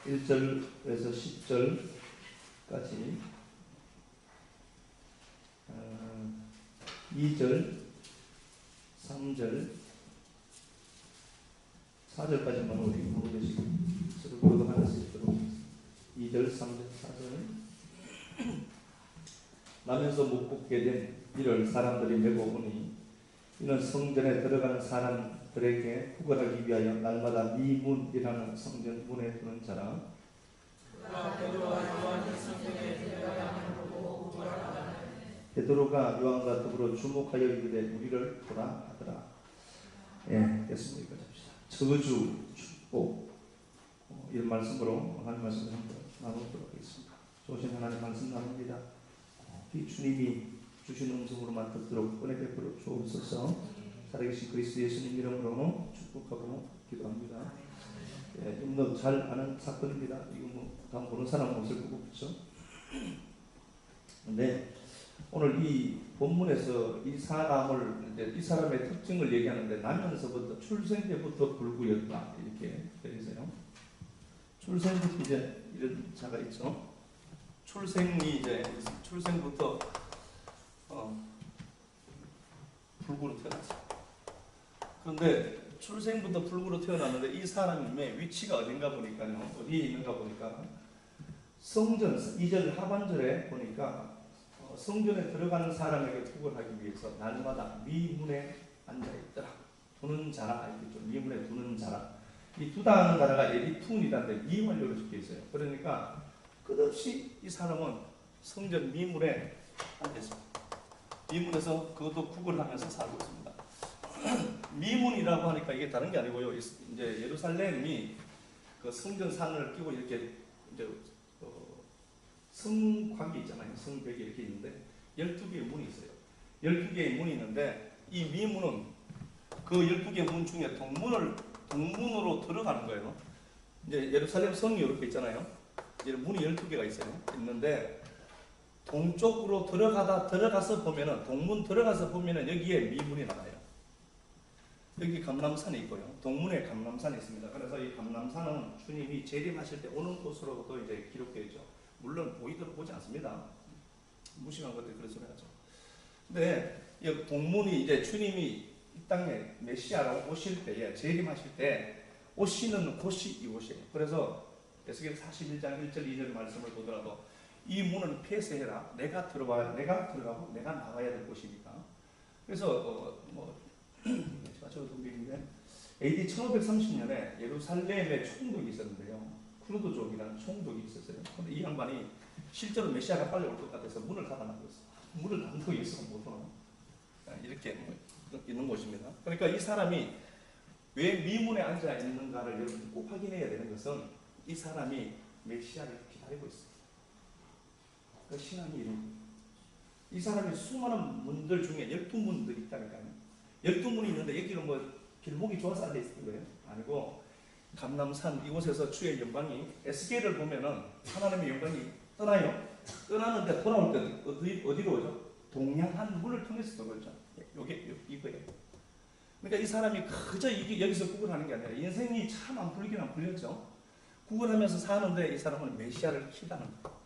1절에서 10절까지 2절, 3절, 4절까지만 우리 한 번씩 서로 교도하면서 읽도록 하겠습니다. 2절, 3절, 4절. 나면서 못 뽑게 된 이를 사람들이 메고 오니 이는 성전에 들어가는 사람들에게 구걸하기 위하여 날마다 미문이라는 성전 문에 두는 자라. 베드로가 요한과 더불어 주목하여 이르되 우리를 보라 하더라. 예, 됐습니다. 여기까지 합시다. 저주, 축복, 이런 말씀으로 하나님 말씀을 한번 나누도록 하겠습니다. 좋으신 하나님 말씀 나눕니다. 주님이 주신 음성으로만 듣도록 은혜 베풀어 주옵소서. 살아계신 그리스도 예수님 이름으로 축복하고 기도합니다. 예, 좀 잘 아는 사건입니다. 이거 뭐 다음 보는 사람은 없을 거고 그렇죠? 근데 오늘 이 본문에서 이 사람의 특징을 얘기하는데 나면서부터 출생 때부터 불구였다 이렇게 되어 있어요. 출생부터 이제 이런 자가 있죠. 출생부터 불구로 태어났어요. 그런데 출생부터 불구로 태어났는데 이 사람의 위치가 어딘가 보니까요. 어디에 있는가 보니까 성전 2절 하반절에 보니까 성전에 들어가는 사람에게 구걸하기 위해서 날마다 미문에 앉아있더라. 두는 자라 알겠죠? 미문에 두는 자라. 이 두다는 단어가 에디툰이라는데 미완료로 적혀있어요. 그러니까 끝없이 이 사람은 성전 미문에 앉아있습니다. 미문에서 그것도 구걸하면서 살고 있습니다. 미문이라고 하니까 이게 다른 게 아니고요. 이제 예루살렘이 그 성전 산을 끼고 이렇게 이제 성곽이 있잖아요. 성벽이 이렇게 있는데 12개의 문이 있어요. 12개의 문이 있는데 이 미문은 그 12개의 문 중에 동문으로 들어가는 거예요. 이제 예루살렘 성이 이렇게 있잖아요. 문이 12개가 있는데 동쪽으로 들어가서 보면은 동문 들어가서 보면은 여기에 미문이 나와요. 여기 감람산이 있고요. 동문에 감람산이 있습니다. 그래서 이 감람산은 주님이 재림하실 때 오는 곳으로도 이제 기록되어 있죠. 물론 보이도록 보지 않습니다. 무심한 것들이 그런 소리 하죠. 근데 이 동문이 이제 주님이 이 땅에 메시아로 오실 때에 재림하실 때 오시는 곳이 이곳이에요. 그래서 에스겔 41장 1절 2절 말씀을 보더라도 이 문은 폐쇄해라. 내가 들어가고 내가 나와야 될 곳이니까. 그래서 제가 저 동백인데 AD 1530년에 예루살렘에 총독이 있었는데요. 쿠르드족이라는 총독이 있었어요. 근데 이 양반이 실제로 메시아가 빨리 올 것 같아서 문을 닫아놨어요. 문을 닫고 있으면 못 오나? 이렇게 있는 곳입니다. 그러니까 이 사람이 왜 미문에 앉아 있는가를 여러분 꼭 확인해야 되는 것은 이 사람이 메시아를 기다리고 있습니다. 그 신앙이 이런 거예요. 이 사람이 수많은 문들 중에 12문들이 있다니까요. 12문이 있는데 여기는 뭐 길목이 좋아서 앉아 있는 거예요? 아니고 감람산 이곳에서 주의 영광이 에스겔을 보면은 하나님의 영광이 떠나요. 떠나는데 돌아올 때 어디로 오죠? 동양한 문을 통해서 들어오죠. 이거예요. 그러니까 이 사람이 그저 여기서 구걸하는 게 아니라 인생이 참 안 풀리긴 안 풀렸죠. 구걸하면서 사는데 이 사람은 메시아를 기다리는 거예요.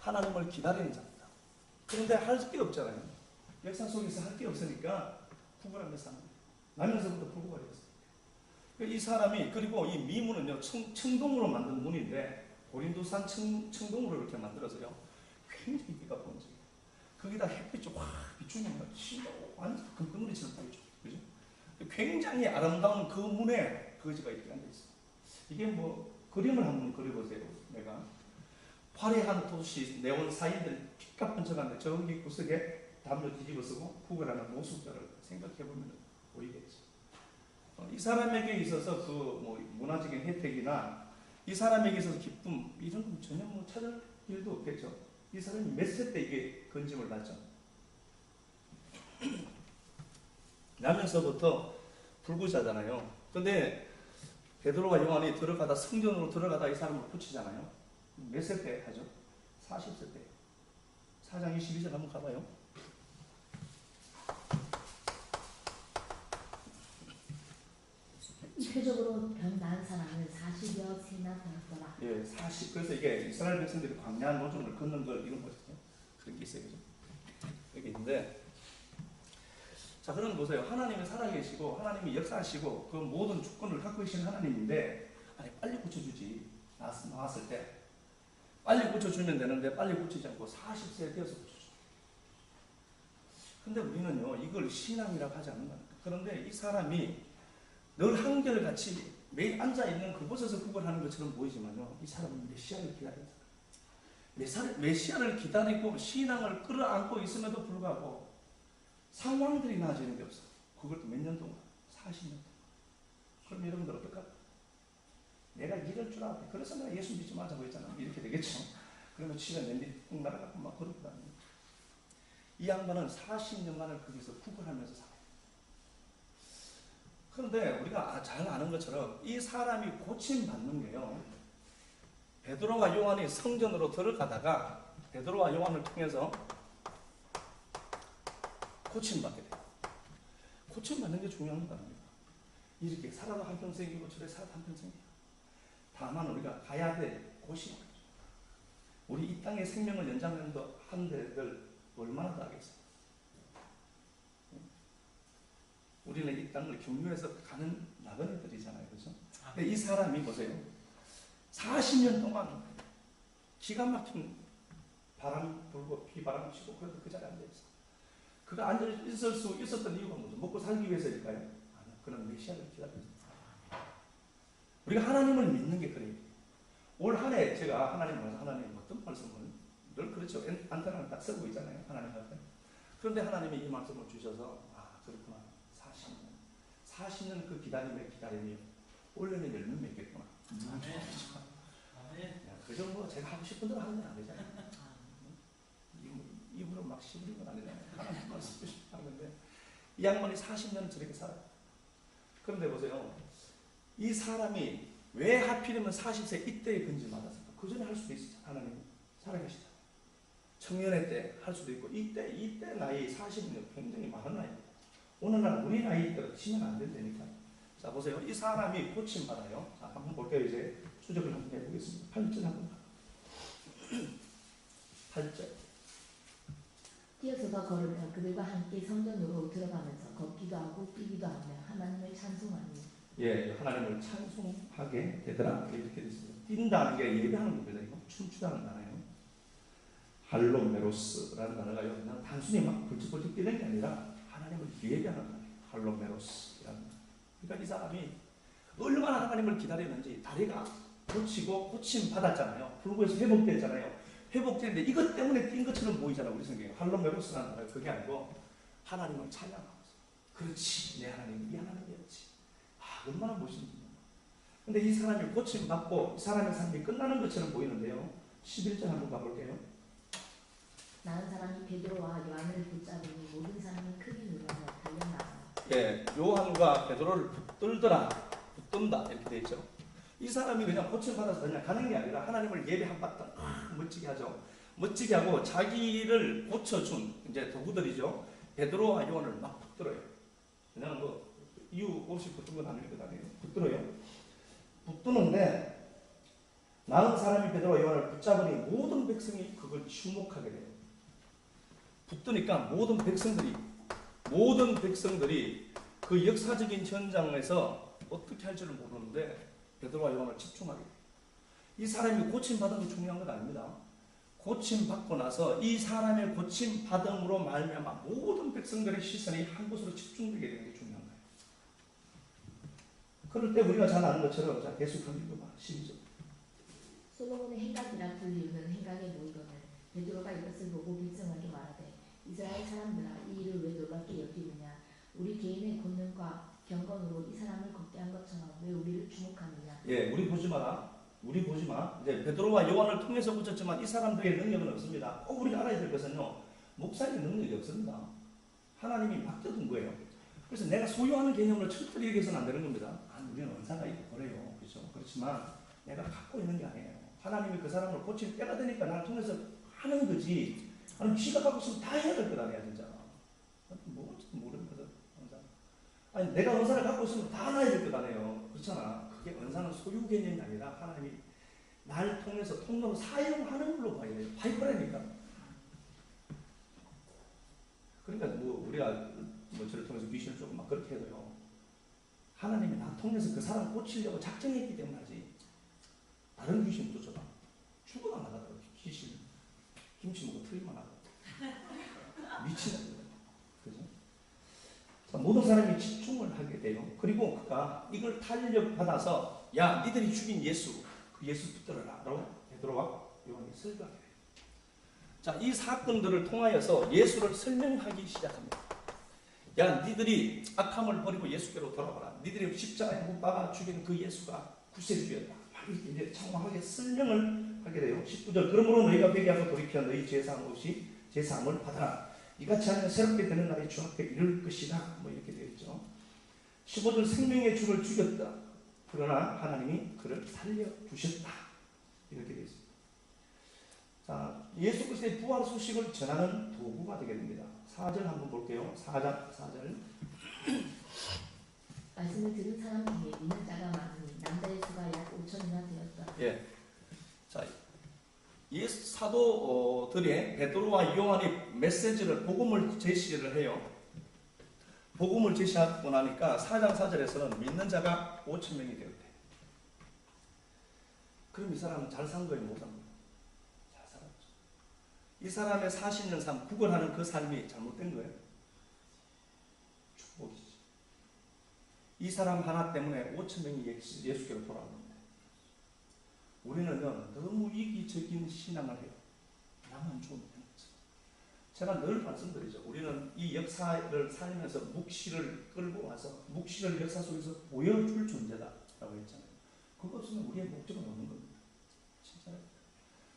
하나님을 기다리는 자입니다. 그런데 할 게 없잖아요. 역사 속에서 할 게 없으니까 구걸하면서 사는 거예요. 나면서부터 불구걸이었어요. 이 사람이 그리고 이 미문은요 청동으로 만든 문인데 고린도산 청동으로 이렇게 만들어서요 굉장히 비가 번져요. 거기다 햇빛이 확 비추면 진짜 완전 금덩어리처럼 보이죠. 그죠? 굉장히 아름다운 그 문에 거지가 이렇게 앉아 있어요. 이게 뭐 그림을 한번 그려보세요. 내가 화려한 도시 네온 사인들 피가 번쩍하는데 저기 구석에 담요 뒤집어 쓰고 구걸하는 모습들을 생각해 보면 보이겠죠. 이 사람에게 있어서 그 문화적인 혜택이나 이 사람에게 있어서 기쁨 이런 건 전혀 찾을 일도 없겠죠. 이 사람이 몇 세 때 이게 건짐을 받죠. 나면서부터 불구자잖아요. 근데 베드로와 요한이 성전으로 들어가다 이 사람을 붙이잖아요. 몇 세 때 하죠? 40세 때. 4장 22절 한번 가봐요. 표적으로 병 나은 사람은 40여 세나 되었더라. 예, 40. 그래서 이게 이스라엘 백성들이 광야한 노정을 걷는 걸 이런 거거든요. 그런 게 있어요, 그죠? 여기 있는데, 자, 그럼 보세요. 하나님이 살아계시고 하나님이 역사하시고 그 모든 주권을 갖고 계신 하나님인데, 아니 빨리 고쳐주지. 나왔을 때 빨리 고쳐주면 되는데 빨리 고치지 않고 40세 되어서 고쳐줘. 근데 우리는요, 이걸 신앙이라고 하지 않는 거예요. 그런데 이 사람이 늘 한결같이 매일 앉아있는 그곳에서 구걸하는 것처럼 보이지만요, 이 사람은 메시아를 기다리는 사람. 메시아를 기다리고 신앙을 끌어안고 있음에도 불구하고 상황들이 나아지는 게 없어. 그것도 몇 년 동안? 40년 동안. 그럼 여러분들 어떡할까? 내가 이럴 줄 알았대. 그래서 내가 예수 믿지 말자고 했잖아. 이렇게 되겠죠. 그러면 치가 낸디 꾹 날아가고 막 그러고 다니는 거죠. 이 양반은 40년간을 거기서 구걸하면서 살아요. 그런데 우리가 잘 아는 것처럼 이 사람이 고침받는 게요, 베드로와 요한이 성전으로 들어가다가 베드로와 요한을 통해서 고침받게 돼요. 고침받는 게 중요한 건 아닙니다. 이렇게 살아도 한평생이고 저래 살아도 한평생이에요. 다만 우리가 가야 될 곳이 말이죠. 우리 이 땅의 생명을 연장하는 한 데들 얼마나 더 하겠어요. 우리는 이 땅을 경유해서 가는 나그네들이잖아요. 그렇죠? 근데 이 사람이 보세요. 40년 동안 기가 막힌 바람 불고 비바람 치고 그래도 그 자리에 앉아있어. 그가 앉아있을 수 있었던 이유가 뭐죠? 먹고 살기 위해서일까요? 아니요. 그는 메시아를 기다리고 있어요. 우리가 하나님을 믿는 게 그래요. 올 한 해 제가 하나님 어떤 말씀을 늘 그렇죠. 안테나를 딱 쓰고 있잖아요. 하나님 앞에. 그런데 하나님이 이 말씀을 주셔서 그렇구나. 40년 그 기다림이 올해는 열매 맺겠구나. 그저 뭐 제가 하고 싶은 대로 하는 건 아니잖아요. 입으로 막 씹는 건 아니잖아요. 하나님 말씀 하는데 이 양반이 40년을 저렇게 살아요. 그런데 보세요. 이 사람이 왜 하필이면 40세 이때에 건지 맞았을까? 그 전에 할 수도 있었죠. 하나님 살아계시다. 청년의 때 할 수도 있고 이때 나이 40년 굉장히 많은 나이입니다. 오늘날 우리 나이대로 치면 안 된다니까. 자 보세요. 이 사람이 고침받아요. 자 한번 볼게요. 이제 추적을 한번 해보겠습니다. 8절 한번 8절. 뛰어서가 걸으며 그들과 함께 성전으로 들어가면서 걷기도 하고 뛰기도 하며 하나님을 찬송하니. 예, 하나님을 찬송하게 되더라. 이렇게 되어 있습니다. 뛴다는 게 예배하는 겁니다. 이거 춤추다는 단어예요. 할로메로스라는 단어가 그냥 단순히 막 벌쩍벌쩍 뛰는 게 아니라 하나님을 예배하는 단어예요. 할로메로스라는 단어. 그러니까 이 사람이 얼마나 하나님을 기다렸는지 다리가 고치고 고침 받았잖아요. 불구에서 회복됐잖아요. 회복됐는데 이것 때문에 뛴 것처럼 보이잖아요. 우리 성경에 할로메로스라는 단어가 그게 아니고 하나님을 찬양하면서 그렇지 내 하나님 이 하나님이었지. 얼마나 멋있는지. 근데 이 사람이 고침받고 이 사람의 삶이 끝나는 것처럼 보이는데요. 11절 한번 가볼게요. 나은 사람이 베드로와 요한을 붙잡으니 모든 사람이 크게 놀라며 달려나와. 예, 요한과 베드로를 붙든다 이렇게 되어 있죠. 이 사람이 그냥 고침받아서 그냥 가는 게 아니라 하나님을 예배 한바탕 멋지게 하죠. 멋지게 하고 자기를 고쳐준 이제 도구들이죠. 베드로와 요한을 막 붙들어요. 그냥 뭐 이유 없이 붙든 건 아니거든요. 붙들어요. 붙드는데 나은 사람이 베드로와 요한을 붙잡으니 모든 백성이 그걸 주목하게 돼요. 붙드니까 모든 백성들이 그 역사적인 현장에서 어떻게 할 줄을 모르는데 베드로와 요한을 집중하게 돼요. 이 사람이 고침받은 게 중요한 건 아닙니다. 고침받고 나서 이 사람의 고침받음으로 말미암아 모든 백성들의 시선이 한 곳으로 집중되게 되는 게 중요한 거예요. 그럴 때 우리가 잘 아는 것처럼 자 계속하는 거 12절. 솔로몬의 행각이라 불리우는 행각에 모이거늘 베드로가 이것을 보고 빌승하게 말하되 이스라엘 사람들아 이 일을 왜 놀랍게 여기느냐. 우리 개인의 권능과 경건으로 이 사람을 걷게 한 것처럼 왜 우리를 주목하느냐. 예, 우리 보지 마. 이제 베드로와 요한을 통해서 고쳤지만 이 사람들의 능력은 없습니다. 꼭 우리가 알아야 될 것은요. 목사의 능력이 없습니다. 하나님이 맡겨둔 거예요. 그래서 내가 소유하는 개념을 철저히 얘기해서는 안 되는 겁니다. 우리는 은사가 있고 그래요. 그렇죠? 그렇지만 내가 갖고 있는 게 아니에요. 하나님이 그 사람을 고칠 때가 되니까 나를 통해서 하는 거지. 아니 지가 갖고 있으면 다 해야 될 것 아니야 진짜. 뭐 모르는 거죠. 아니 내가 은사를 갖고 있으면 다 알아야 될 것 아니에요. 그렇잖아. 그게 은사는 소유 개념이 아니라 하나님이 날 통해서 통로로 사용하는 걸로 봐야 돼요. 파이프라니까. 그러니까 뭐 우리가 뭐 저를 통해서 귀신을 조금 막 그렇게 해도요. 하나님이 나 통해서 그 사람 고치려고 작정했기 때문에 하지. 다른 귀신 쫓아봐. 죽어나 나가더라고. 귀신. 김치 먹고 틀리만 나가. 미치는 거예요. 그죠? 자, 모든 사람이 집중을 하게 돼요. 그리고 그가 이걸 탄력받아서 야 니들이 죽인 예수 그 예수 붙들어라 라고 베드로와 요한이 설교하게 돼요. 자, 이 사건들을 통하여서 예수를 설명하기 시작합니다. 야 니들이 악함을 버리고 예수께로 돌아와라. 니들이 십자가에 못 박아 죽인 그 예수가 구세주였다. 이렇게 이제 장황하게 설명을 하게 돼요. 19절 그러므로 너희가 회개하고 돌이켜 너희 죄사함 없이 죄사함을 받아라. 이같이 하면 새롭게 되는 날이 주 앞에 이를 것이다. 뭐 이렇게 되어 있죠. 15절 생명의 주를 죽였다. 그러나 하나님이 그를 살려주셨다. 이렇게 되어 있습니다. 자, 예수 그리스도의 부활 소식을 전하는 도구가 되게 됩니다. 4절 한번 볼게요. 4절. 말씀을 들은 사람 중에 믿는 자가 많으니 남자의 수가 약 5천이나 되었다. 예. 자, 예수 사도들의 베드로와 요한이 메시지를 복음을 제시를 해요. 복음을 제시하고 나니까 4장 4절에서는 믿는 자가 5천 명이 되었대. 그럼 이 사람은 잘 산 거예요, 못 산 거예요? 잘 살았죠. 이 사람의 40년 삶, 구걸하는 그 삶이 잘못된 거예요? 축복이지. 이 사람 하나 때문에 5천 명이 예수께로 돌아온 겁니다. 우리는요, 너무 이기적인 신앙을 해요. 나만 좋으면 되는 거죠. 제가 늘 말씀드리죠. 우리는 이 역사를 살면서 묵시를 끌고 와서 묵시를 역사 속에서 보여줄 존재다라고 했잖아요. 그거 없으면 우리의 목적은 없는 겁니다. 진짜요?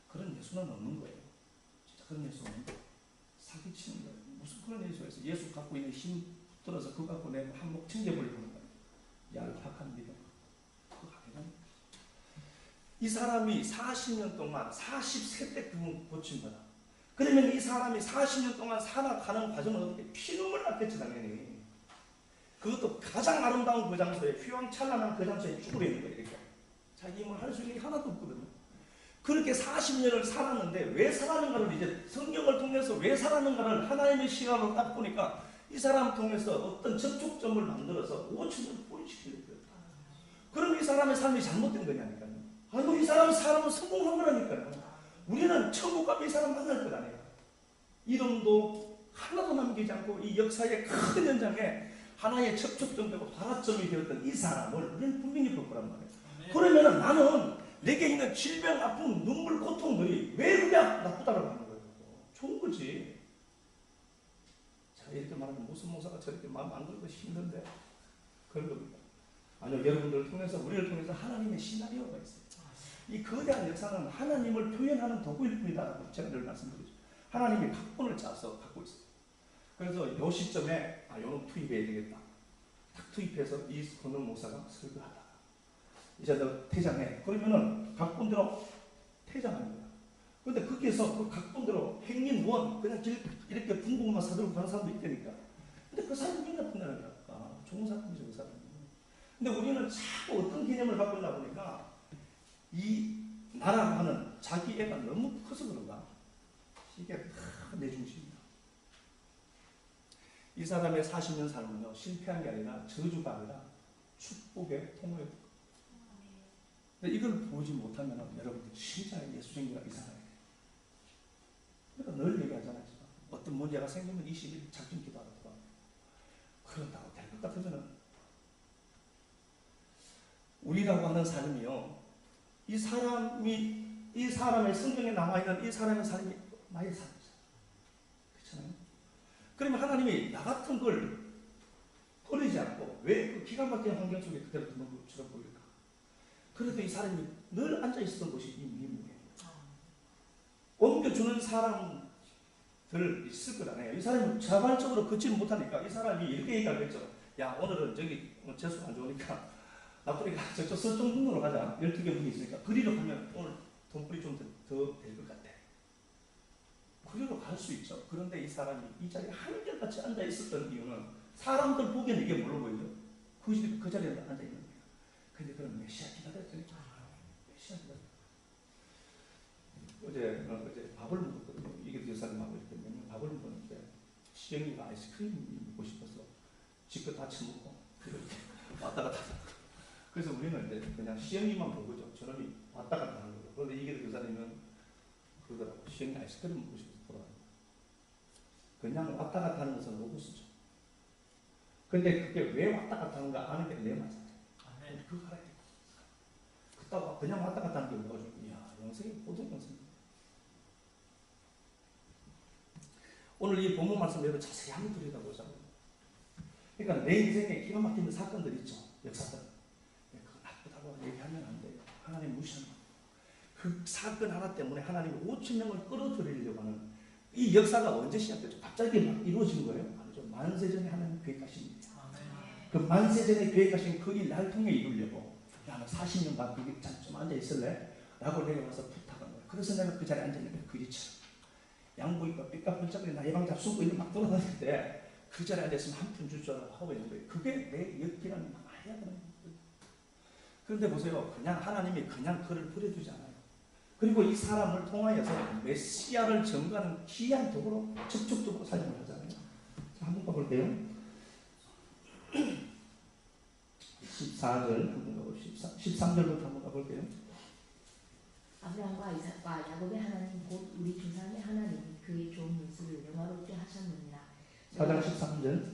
그런 예수는 없는 거예요. 진짜 그런 예수는 사기치는 거예요. 무슨 그런 예수가 있어? 예수 갖고 있는 힘 들어서 그거 갖고 내 한몫 챙겨버리는 거예요. 얄팍한 믿음. 그거 아니라. 이 사람이 40년 동안 40세 때 고친 거다. 그러면 이 사람이 40년 동안 살아가는 과정은 어떻게 피눈물 났겠지 당연히. 그것도 가장 아름다운 그 장소에 휘황찬란한 그 장소에 죽으려 있는 거예요. 이렇게. 자기 힘을 할 수 있는 게 하나도 없거든요. 그렇게 40년을 살았는데 왜 살았는가를 이제 성경을 통해서 왜 살았는가를 하나님의 시각으로 딱 보니까 이 사람 통해서 어떤 접촉점을 만들어서 5천을 포인시키려고 했다. 그럼 이 사람의 삶이 잘못된 거냐니까요. 아이고 이 사람은 성공한 거라니까요. 우리는 천국 가면 이 사람 만날 것 아니에요. 이름도 하나도 남기지 않고 이 역사의 큰 현장에 하나의 접촉점되고 발화점이 되었던 이 사람을 우리는 분명히 볼 거란 말이에요. 그러면 나는 내게 있는 질병, 아픔, 눈물, 고통들이 왜 그렇게 나쁘다고 하는 거예요? 좋은 거지. 제가 이렇게 말하면 무슨 목사가 저렇게 마음 만들고 힘든데 그런 겁니다. 아니요, 여러분들을 통해서 우리를 통해서 하나님의 시나리오가 있어요. 이 거대한 역사는 하나님을 표현하는 도구일 뿐이다라고 제가 늘 말씀드리죠. 하나님이 각본을 짜서 갖고 있어요. 그래서 이 시점에 요놈 투입해야 되겠다. 딱 투입해서 이 권능 목사가 설교하다. 이제 너 퇴장해. 그러면은 각본대로 퇴장하는 거야. 그런데 거기에서 그 각본대로 행님원 그냥 이렇게 분봉만 사들고 가는 사람도 있다니까. 근데 그 사람이 왜 나쁜 사람이야? 좋은 사람이죠, 그 사람이. 근데 우리는 자꾸 어떤 개념을 갖고 있나 보니까 이 나라고 하는 자기 애가 너무 커서 그런가? 이게 다 내 중심이야. 이 사람의 40년 삶은요, 실패한 게 아니라 저주가 아니라 축복의 통로에. 근데 이걸 보지 못하면 여러분들 진짜 예수쟁이가 이상해요. 그러니까 늘 얘기하잖아요. 어떤 문제가 생기면 20일 작전 기도하라고. 그런다고 될 것 같으면은 우리라고 하는 삶이요. 이 사람의 성경에 남아있는 이 사람의 삶이 나의 삶이죠. 그렇잖아요. 그러면 하나님이 나 같은 걸 버리지 않고 왜 그 기가 막힌 환경 속에 그대로 두는 것처럼 보일까? 그래도 이 사람이 늘 앉아있었던 곳이 이 미국이에요. 옮겨주는 사람들 있을 것 아니에요. 이 사람이 자발적으로 걷지를 못하니까 이 사람이 이렇게 얘기하겠죠. 야, 오늘은 저기 재수가 안 좋으니까 나쁘니까 저쪽 서쪽 문으로 가자. 12개 문이 있으니까 그리로 가면 오늘 돈벌이 좀 더 될 것 같아. 그리로 갈 수 있죠. 그런데 이 사람이 이 자리에 한결같이 앉아 있었던 이유는 사람들 보기에는 이게 뭘로 보이죠? 그 자리에 앉아 있는 거예요. 근데 그런 메시아 기다렸더니 메시아 기다렸. 어제 밥을 먹었거든요. 이게 여사님 하고 있거든요. 밥을 먹었는데 시영이가 아이스크림 먹고 싶어서 지껏 다 처먹고 이렇게 왔다 갔다 하더라고요. 그래서 우리는 이제 그냥 시영이만 보고죠. 저놈이 왔다 갔다 하는 거예요. 그런데 이게 여사님은 그러더라고요. 시영이 아이스크림 먹고 싶어서 돌아가요. 그냥 왔다 갔다 하는 것은 로봇이죠. 근데 그게 왜 왔다 갔다 하는가 아는 게 내 맞아요. 그거 알아야 돼. 그따가 그냥 왔다 갔다 하는 게 뭐가 좀, 이야, 영생이 보통 영생. 오늘 이 본문 말씀 여러분 자세히 한번 들여다보자고요. 그러니까 내 인생에 기가 막히는 사건들 있죠. 역사들. 그거 나쁘다고 얘기하면 안 돼요. 하나님 무시하는 거예요. 그 사건 하나 때문에 하나님이 5천 명을 끌어들이려고 하는 이 역사가 언제 시작됐죠? 갑자기 막 이루어진 거예요? 아니죠. 만세전에 하나님 계획하십니다. 그 만세전에 계획하신 그 일 날 통해 이루려고 야, 너 40년간 거기 좀 앉아 있을래? 라고 내가 와서 부탁한 거예요. 그래서 내가 그 자리에 앉아있는데 그 일처럼 양보 입고 삐까뻔쩍거리고 나 예방 잡수고 이렇게 막 돌아다니는데 그 자리에 앉아있으면 한 푼 줄 줄 알고 하고 있는 거예요. 그게 내 역기라는 말이야 되는 거예요. 그런데 보세요. 그냥 하나님이 그냥 그를 버려두지 않아요. 그리고 이 사람을 통하여서 메시아를 전가하는 귀한 도구로 적극적으로 사용을 하잖아요. 자, 한번 봐볼게요. 14절 한번 가봅시다. 13절부터 한번 가볼게요. 아브라함과 이삭과 야곱의 하나님 곧 우리 조상의 하나님이 그의 좋은 물수를 영화롭게 하셨느니라. 4장 13절.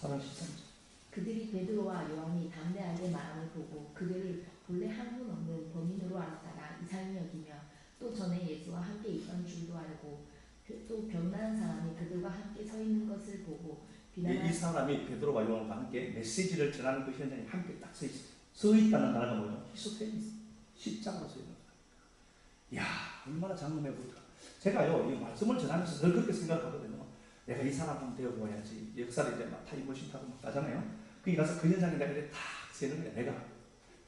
4장 13절. 그들이 베드로와 요한이 담대하게 말함을 보고 그들을 본래 한분 없는 범인으로 알았다가 이상히 여기며 또 전에 예수와 함께 있던 줄도 알고 또 병나은 사람이 그들과 함께 서 있는 것을 보고 이 사람이 베드로와 요한과 함께 메시지를 전하는 그 현장에 함께 딱 서 있어요. 서 있다는 단어가 뭐죠? 히소테니스. 십자가로 서 있는 거예요. 이야, 얼마나 장엄해 보일까. 제가요, 이 말씀을 전하면서 늘 그렇게 생각하거든요. 내가 이 사람 한번 되어보아야지. 역사를 이제 막 타임머신 타고 막 가잖아요. 거기 가서 그 현장에 내가 이렇게 탁 세는 거야. 내가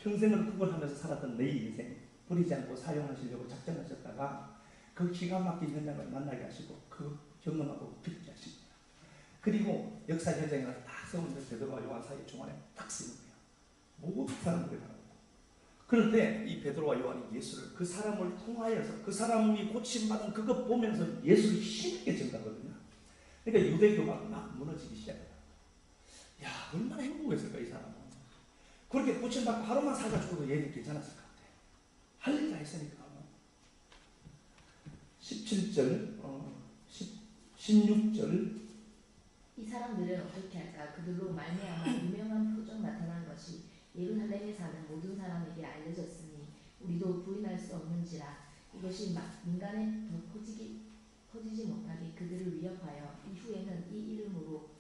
평생을 그걸 하면서 살았던 내 인생 버리지 않고 사용하시려고 작정하셨다가 그 기가 막힌 현장을 만나게 하시고 그 경험하고 듣게 하시고 그리고 역사 현장에 딱 세우는데 베드로와 요한 사이 중간에 딱 쓰는 거예요. 모든 사람들이 다. 그런데 이 베드로와 요한이 예수를 그 사람을 통하여서 그 사람이 고침받은 그거 보면서 예수를 힘있게 전가거든요. 그러니까 유대교가 막 무너지기 시작해요. 야, 얼마나 행복했을까 이 사람은. 그렇게 고침받고 하루만 살다 죽어도 얘는 괜찮았을 것 같아요. 할 일 다 했으니까. 17절, 16절. 이 사람들은 어떻게 할까? 그들로 말미암아 유명한 표적 나타난 것이 예루살렘에 사는 모든 사람에게 알려졌으니 우리도 부인할 수 없는지라. 이것이 민간에 더 퍼지지 못하게 그들을 위협하여 이후에는 이 이름으로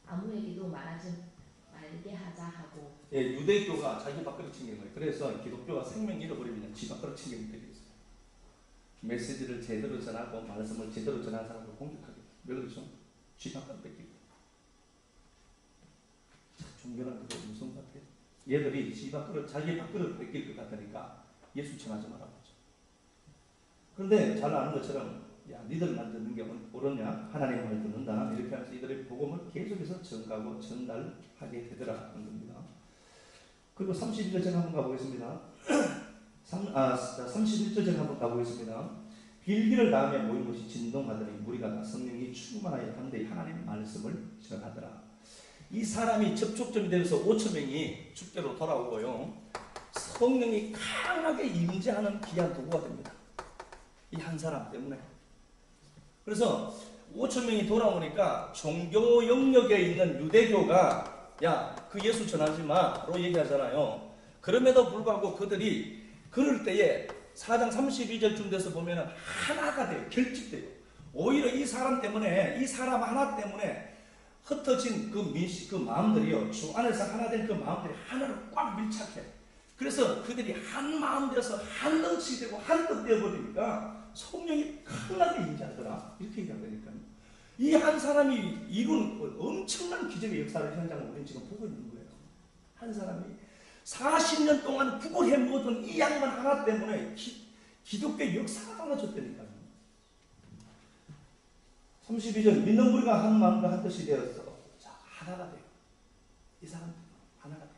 아무에게도 말하지 말게 하자 하고. 예, 유대교가 자기 밥그릇 챙기는 거예요. 그래서 기독교가 생명 잃어버리면 지 밥그릇 챙기는 들이 있어요. 메시지를 제대로 전하고 말씀을 제대로 전하는 사람을 공격하게. 왜 그러죠? 지 밥그릇 뺏기고. 존경하는 그게 무슨 것 같아요? 얘들이 자기 밥그릇 뺏길 것 같으니까 예수 전하지 말아보죠. 그런데 잘 아는 것처럼 야, 니들만 듣는 게 옳으냐? 하나님 말 듣는다. 이렇게 하면서 이들의 복음을 계속해서 전가하고 전달하게 되더라 하는 겁니다. 그리고 31절 한번 가보겠습니다. 31절 한번 가보겠습니다. 빌기를 다음에 모인 곳이 진동하더니 무리가 다 성령이 충만하여 담대히 하나님의 말씀을 전하더라. 이 사람이 접촉점이 되면서 5천 명이 축제로 돌아오고요. 성령이 강하게 임재하는 귀한 도구가 됩니다. 이 한 사람 때문에. 그래서 5천 명이 돌아오니까 종교 영역에 있는 유대교가 야, 그 예수 전하지 마로 얘기하잖아요. 그럼에도 불구하고 그들이 그럴 때에 4장 32절쯤 돼서 보면 하나가 돼요. 결집돼요. 오히려 이 사람 때문에, 이 사람 하나 때문에 흩어진 그 마음들이요. 주 안에서 하나 된 그 마음들이 하나로 꽉 밀착해. 그래서 그들이 한 마음 되어서 한 덩치 되고 한 뜻 되어버리니까 성령이 강하게 임재하더라. 이렇게 얘기한다니까요. 이 한 사람이 이룬 엄청난 기적의 역사를 현장을 우리는 지금 보고 있는 거예요. 한 사람이 40년 동안 구걸해 먹었던 이 양반 하나 때문에 기독교의 역사가 달라졌다니까요. 32절 믿는 우리가 한 마음과 한 뜻이 되어서 자, 하나가 돼요. 이 사람들 하나가 돼요.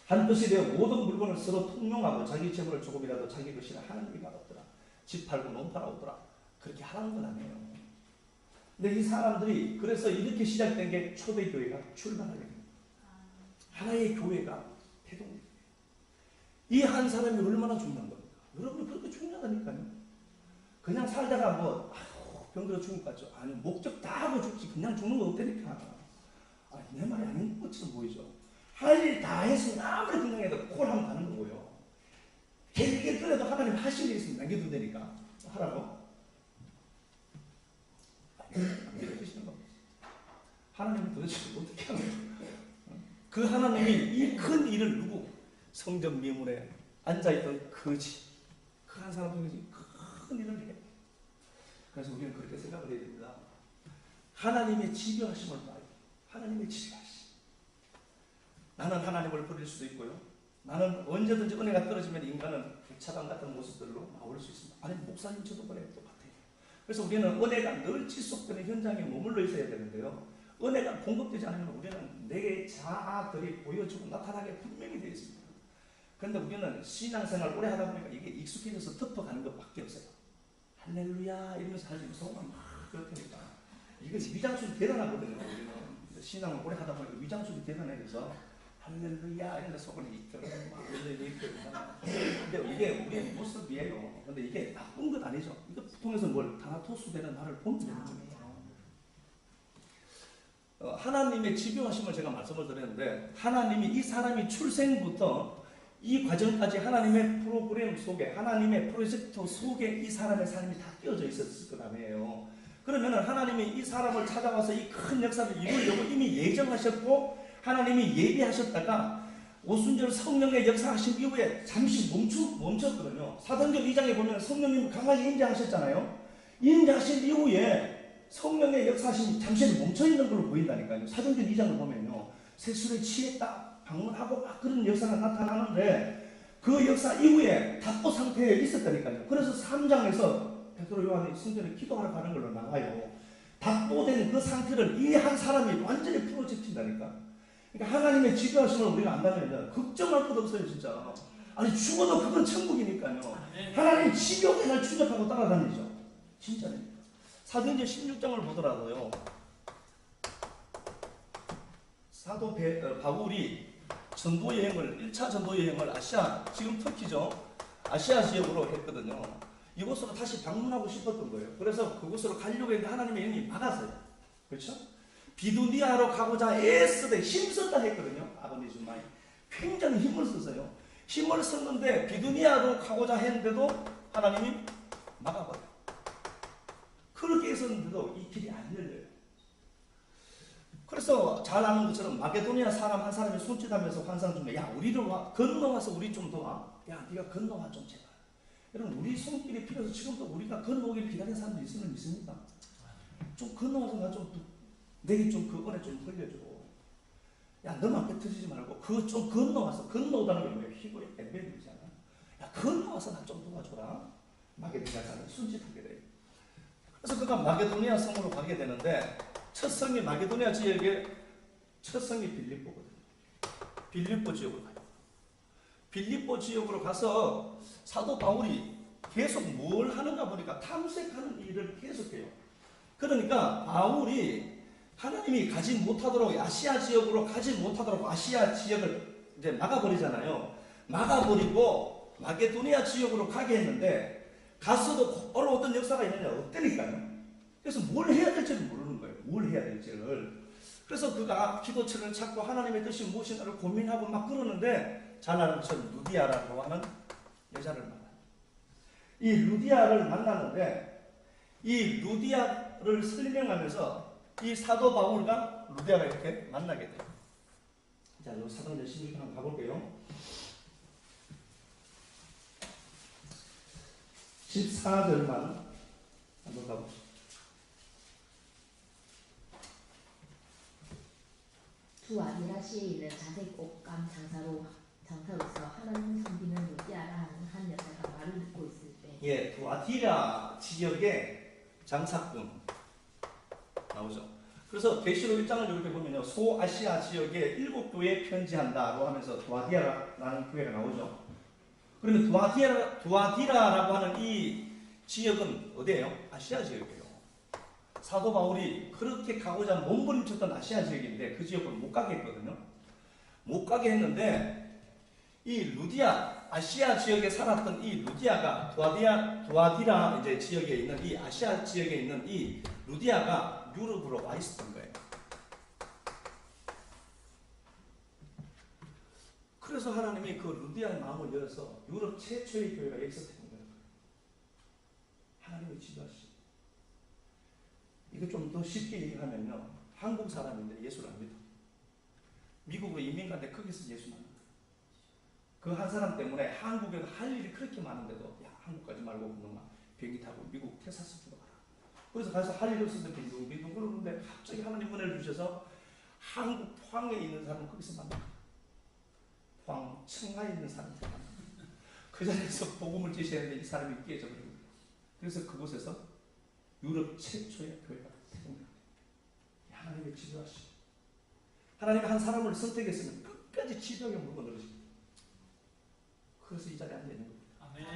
한 뜻이 되어 모든 물건을 서로 통용하고 자기 재물을 조금이라도 자기 것이라 하는 이가 없더라. 집 팔고 농 팔아오더라. 그렇게 하라는 건 아니에요. 근데 이 사람들이 그래서 이렇게 시작된 게 초대교회가 출발하게 됩니다. 하나의 교회가 태동돼요. 이 한 사람이 얼마나 중요한 겁니까? 여러분 그렇게 중요하다니까요. 그냥 살다가 뭐 병들어 죽을 것 같죠? 아니 목적 다 하고 죽지 그냥 죽는 거 없다니까. 아니, 내 말이 아닌 것처럼 보이죠? 할 일 다 해서 아무리 건강해도 콜 하면 가는 거고요. 길게 끌어도 하나님 하실 일 있으면 남겨도 되니까 하라고. 안 믿어주시는 겁니다. 하나님은 도대체 어떻게 하는 거예요? 그 하나님이 이 큰 일을 누구? 성전 미문에 앉아있던 거지. 그 한 사람이 큰 일을 해. 그래서 우리는 그렇게 생각을 해야 됩니다. 하나님의 지배하심을 봐요. 하나님의 지배하심. 나는 하나님을 버릴 수도 있고요. 나는 언제든지 은혜가 떨어지면 인간은 차단 같은 모습들로 나올 수 있습니다. 아니 목사님 저도 그래요. 똑같아요. 그래서 우리는 은혜가 늘 지속되는 현장에 머물러 있어야 되는데요. 은혜가 공급되지 않으면 우리는 내 자아들이 보여주고 나타나게 분명히 되어 있습니다. 그런데 우리는 신앙생활 오래 하다 보니까 이게 익숙해져서 덮어가는 것밖에 없어요. 할렐루야 이러면서 하시면 속만 막 그렇다니까. 이거 위장술이 대단하거든요. 우리는 신앙을 오래 하다 보니까 위장술이 대단해서 할렐루야 이런 데 속을 이끌어 막 이끌어. 근데 이게 우리의 모습이에요. 근데 이게 나쁜 건 아니죠. 이거 통해서 뭘 다나토스 되는 나를 보면 되는 겁니다. 하나님의 집요하심을 제가 말씀을 드렸는데 하나님이 이 사람이 출생부터 이 과정까지 하나님의 프로그램 속에 하나님의 프로젝트 속에 이 사람의 삶이 다 끼어져 있었을 거라며요. 그러면 하나님이 이 사람을 찾아와서 이 큰 역사를 이루려고 이미 예정하셨고 하나님이 예비하셨다가 오순절 성령의 역사하신 이후에 잠시 멈췄거든요. 사도행전 2장에 보면 성령님 강하게 인자하셨잖아요. 인자하신 이후에 성령의 역사하심이 잠시 멈춰있는 걸로 보인다니까요. 사도행전 2장을 보면요. 세술에 취했다 방문하고 막 그런 역사가 나타나는데 그 역사 이후에 답보 상태에 있었다니까요. 그래서 3장에서 베드로 요한이 성전에 기도하러 가는 걸로 나와요. 답보된 그 상태를 이 한 사람이 완전히 풀어제친다니까. 그러니까 하나님의 지배하심을 우리가 안다면 걱정할 것 없어요 진짜. 아니 죽어도 그건 천국이니까요. 하나님 지배하게 날 추적하고 따라다니죠. 진짜입니다. 사도행전 16장을 보더라도요. 사도 바울이 전도여행을 1차 전도여행을 아시아 지금 터키죠. 아시아 지역으로 했거든요. 이곳으로 다시 방문하고 싶었던 거예요. 그래서 그곳으로 가려고 했는데 하나님의 영이 막았어요. 그렇죠? 비두니아로 가고자 애쓰되 힘썼다 했거든요. 아버지 주마이 굉장히 힘을 썼어요. 힘을 썼는데 비두니아로 가고자 했는데도 하나님이 막아버려요. 그렇게 했었는데도 이 길이 안 열려요. 그래서 잘 아는 것처럼 마게도니아 사람 한 사람이 손짓하면서 환상 중에 야 우리를 건너와서 우리 좀 더 와. 야 네가 건너와 좀 제발. 여러분 우리 손길이 필요해서 지금도 우리가 건너오기를 기다리는 사람들이 있으면 있습니까? 좀 건너와서 나 좀 내게 좀 그 은혜 좀 흘려줘. 야 너만 뱉어지지 말고 그거 좀 건너와서 건너오다는 게 뭐예요? 희고의 엠벨이잖아. 야 건너와서 나 좀 도와줘라. 마게도니아 사람이 손짓하게 돼요. 그래서 그가 마게도니아 성으로 가게 되는데 첫 성이 마게도니아 지역의 첫 성이 빌립보거든요. 빌립보 지역으로 가요. 빌립보 지역으로 가서 사도 바울이 계속 뭘 하는가 보니까 탐색하는 일을 계속해요. 그러니까 바울이 하나님이 가지 못하도록 아시아 지역으로 가지 못하도록 아시아 지역을 이제 막아버리잖아요. 막아버리고 마게도니아 지역으로 가게 했는데 가서도 곧바로 어떤 역사가 있느냐 없다니까요. 그래서 뭘 해야 될지를 모르는 거예요. 뭘 해야 될지를. 그래서 그가 기도처를 찾고 하나님의 뜻이 무엇인가를 고민하고 막 그러는데 잘 아는 것처럼 루디아라고 하는 여자를 만나요. 이 루디아를 만나는데 이 루디아를 설명하면서 이 사도 바울과 루디아가 이렇게 만나게 돼요. 자, 요 사도행전 16장 한번 가볼게요. 14절만 한번 가봅시다. 두 아디라시에 있는 자색 옷감 장사로서 하나님 섬기는 루디아라 하는 한 여자가 말을 듣고 있을 때 예, 두아티라 지역의 장사꾼 나오죠. 그래서 계시록 1장을 이렇게 보면요, 소아시아 지역에 7교회에 편지한다고 하면서 두아디아라는 교회가 나오죠. 그러면 두아디라라고 하는 이 지역은 어디예요? 아시아 지역이에요. 사도 바울이 그렇게 가고자 몸부림쳤던 아시아 지역인데 그 지역을 못 가게 했거든요. 못 가게 했는데 이 루디아, 아시아 지역에 살았던 이 루디아가 두아디라 이제 지역에 있는 이 아시아 지역에 있는 이 루디아가 유럽으로 와 있었던 거예요. 그래서 하나님이 그 루디아의 마음을 열어서 유럽 최초의 교회가 여기서 되는 거예요. 하나님의 지도하시. 이거 좀 더 쉽게 얘기하면요, 한국 사람인데 예수를 안 믿어. 미국으로 이민 갔는데 거기서 예수 만나. 그 한 사람 때문에 한국에도 할 일이 그렇게 많은데도 야, 한국 가지 말고 그놈아 비행기 타고 미국 텍사스로 가라. 그래서 가서 할 일 없어서 빈둥빈둥 그러는데 갑자기 하나님 은혜를 주셔서 한국 포항에 있는 사람은 거기서 만나. 포항 청하에 있는 사람들 만나. 그 자리에서 복음을 제시했는데 이 사람이 깨져버린 거예요. 그래서 그곳에서 유럽 최초의 교회가 생겨납니다. 하나님의 지도하시고 하나님이 한 사람을 선택했으면 끝까지 지도에 물고 늘으십니다. 그래서 이 자리에 앉아있는 겁니다. 아멘.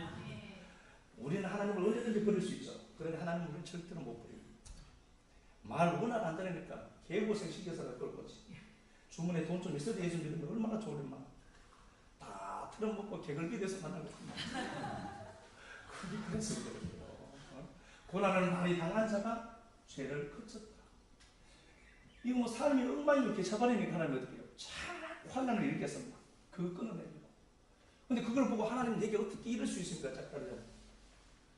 우리는 하나님을 언제든지 버릴 수 있죠. 그런데 하나님은 우리는 절대로 못 버려요. 말 워낙 안 들으니까 개고생 시켜서 그럴 거지. 주문에 돈 좀 있어도 예수 믿으면 얼마나 좋으련만. 다 틀어먹고 개걸기 돼서 만나고 그게 그래서 그래요. 고난을 많이 당한 자가 죄를 그쳤다. 이거 뭐 사람이 엉망이 이렇게 쳐버리니까 하나님이 어떻게 해요? 참 환난을 일으켰습니다. 그거 끊어내려고. 근데 그걸 보고 하나님 내게 어떻게 이럴 수 있습니까? 짝다르죠.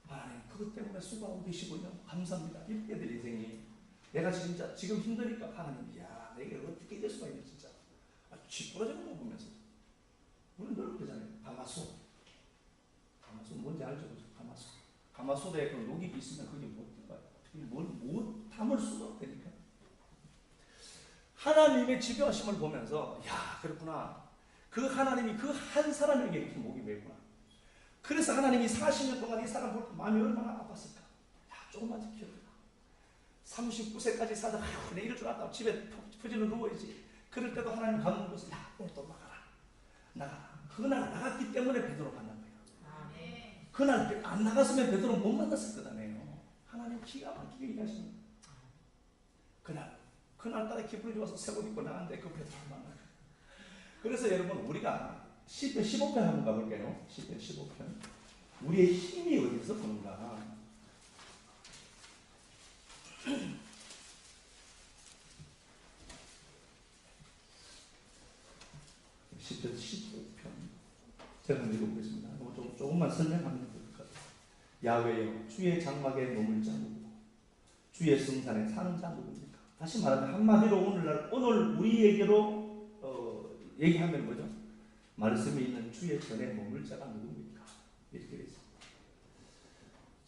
하나님 그것 때문에 수고하고 계시군요. 감사합니다. 이렇게 될 인생이. 내가 진짜 지금 힘드니까 하나님, 야 내게 어떻게 이럴 수가 있냐 진짜. 쥐 부러지는 거 보면서. 우리는 늘 그러잖아요. 가마솥 뭔지 알죠? 가마솥에 그 녹이 있으면 그게 못 들어가요. 못 담을 수가 없다니까. 하나님의 지배하심을 보면서 야 그렇구나. 그 하나님이 그 한 사람에게 이렇게 목이 메구나. 그래서 하나님이 40년 동안 이 사람 볼 때 마음이 얼마나 아팠을까. 야 조금만 지켜라. 39세까지 살다가 내 이럴 줄 알았다. 집에 퍼지는 누워야지. 그럴 때도 하나님 감동 줘서 야 오늘 또 나가라. 그날 나갔기 때문에 베드로 만난 거예요. 그날 안 나갔으면 베드로 못 만났을 거잖아요. 하나님 기가 막히게 일하시는 거예요. 그날따라 기분이 좋아서 새 옷 입고 나갔는데 그 베드로 만나요. 그래서 여러분 우리가 시편 15편 한번 가볼게요. 시편 15편. 우리의 힘이 어디서 보는가. 시편 15편. 제가 한번 읽어보겠습니다. 조금만 설명하면 될 것 같아요. 야훼여 주의 장막에 머물 자 누구고 주의 성산에 사는 자 누구입니까? 다시 말하면 한마디로 오늘 우리에게로 얘기하면 뭐죠? 말씀이 있는 주의 전에 머물 자가 누구입니까? 이렇게 되어 있습니다.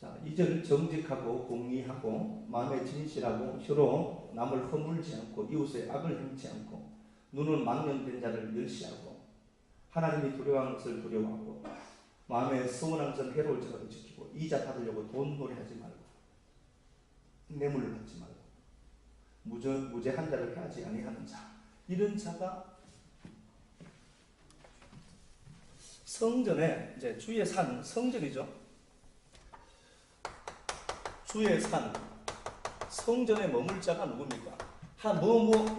자, 2절 정직하고 공의하고 마음에 진실하고 혀로 남을 허물지 않고 이웃의 악을 행치 않고 눈은 망령된 자를 멸시하고 하나님이 두려워하는 것을 두려워하고 마음에 서운한 것은 해로울 자라도 지키고 이자 받으려고 돈 노래하지 말고 뇌물을 받지 말고 무죄한 자를 해하지 아니하는 자, 이런 자가 성전에 이제 주의 산 성전이죠. 주의 산 성전에 머물 자가 누굽니까?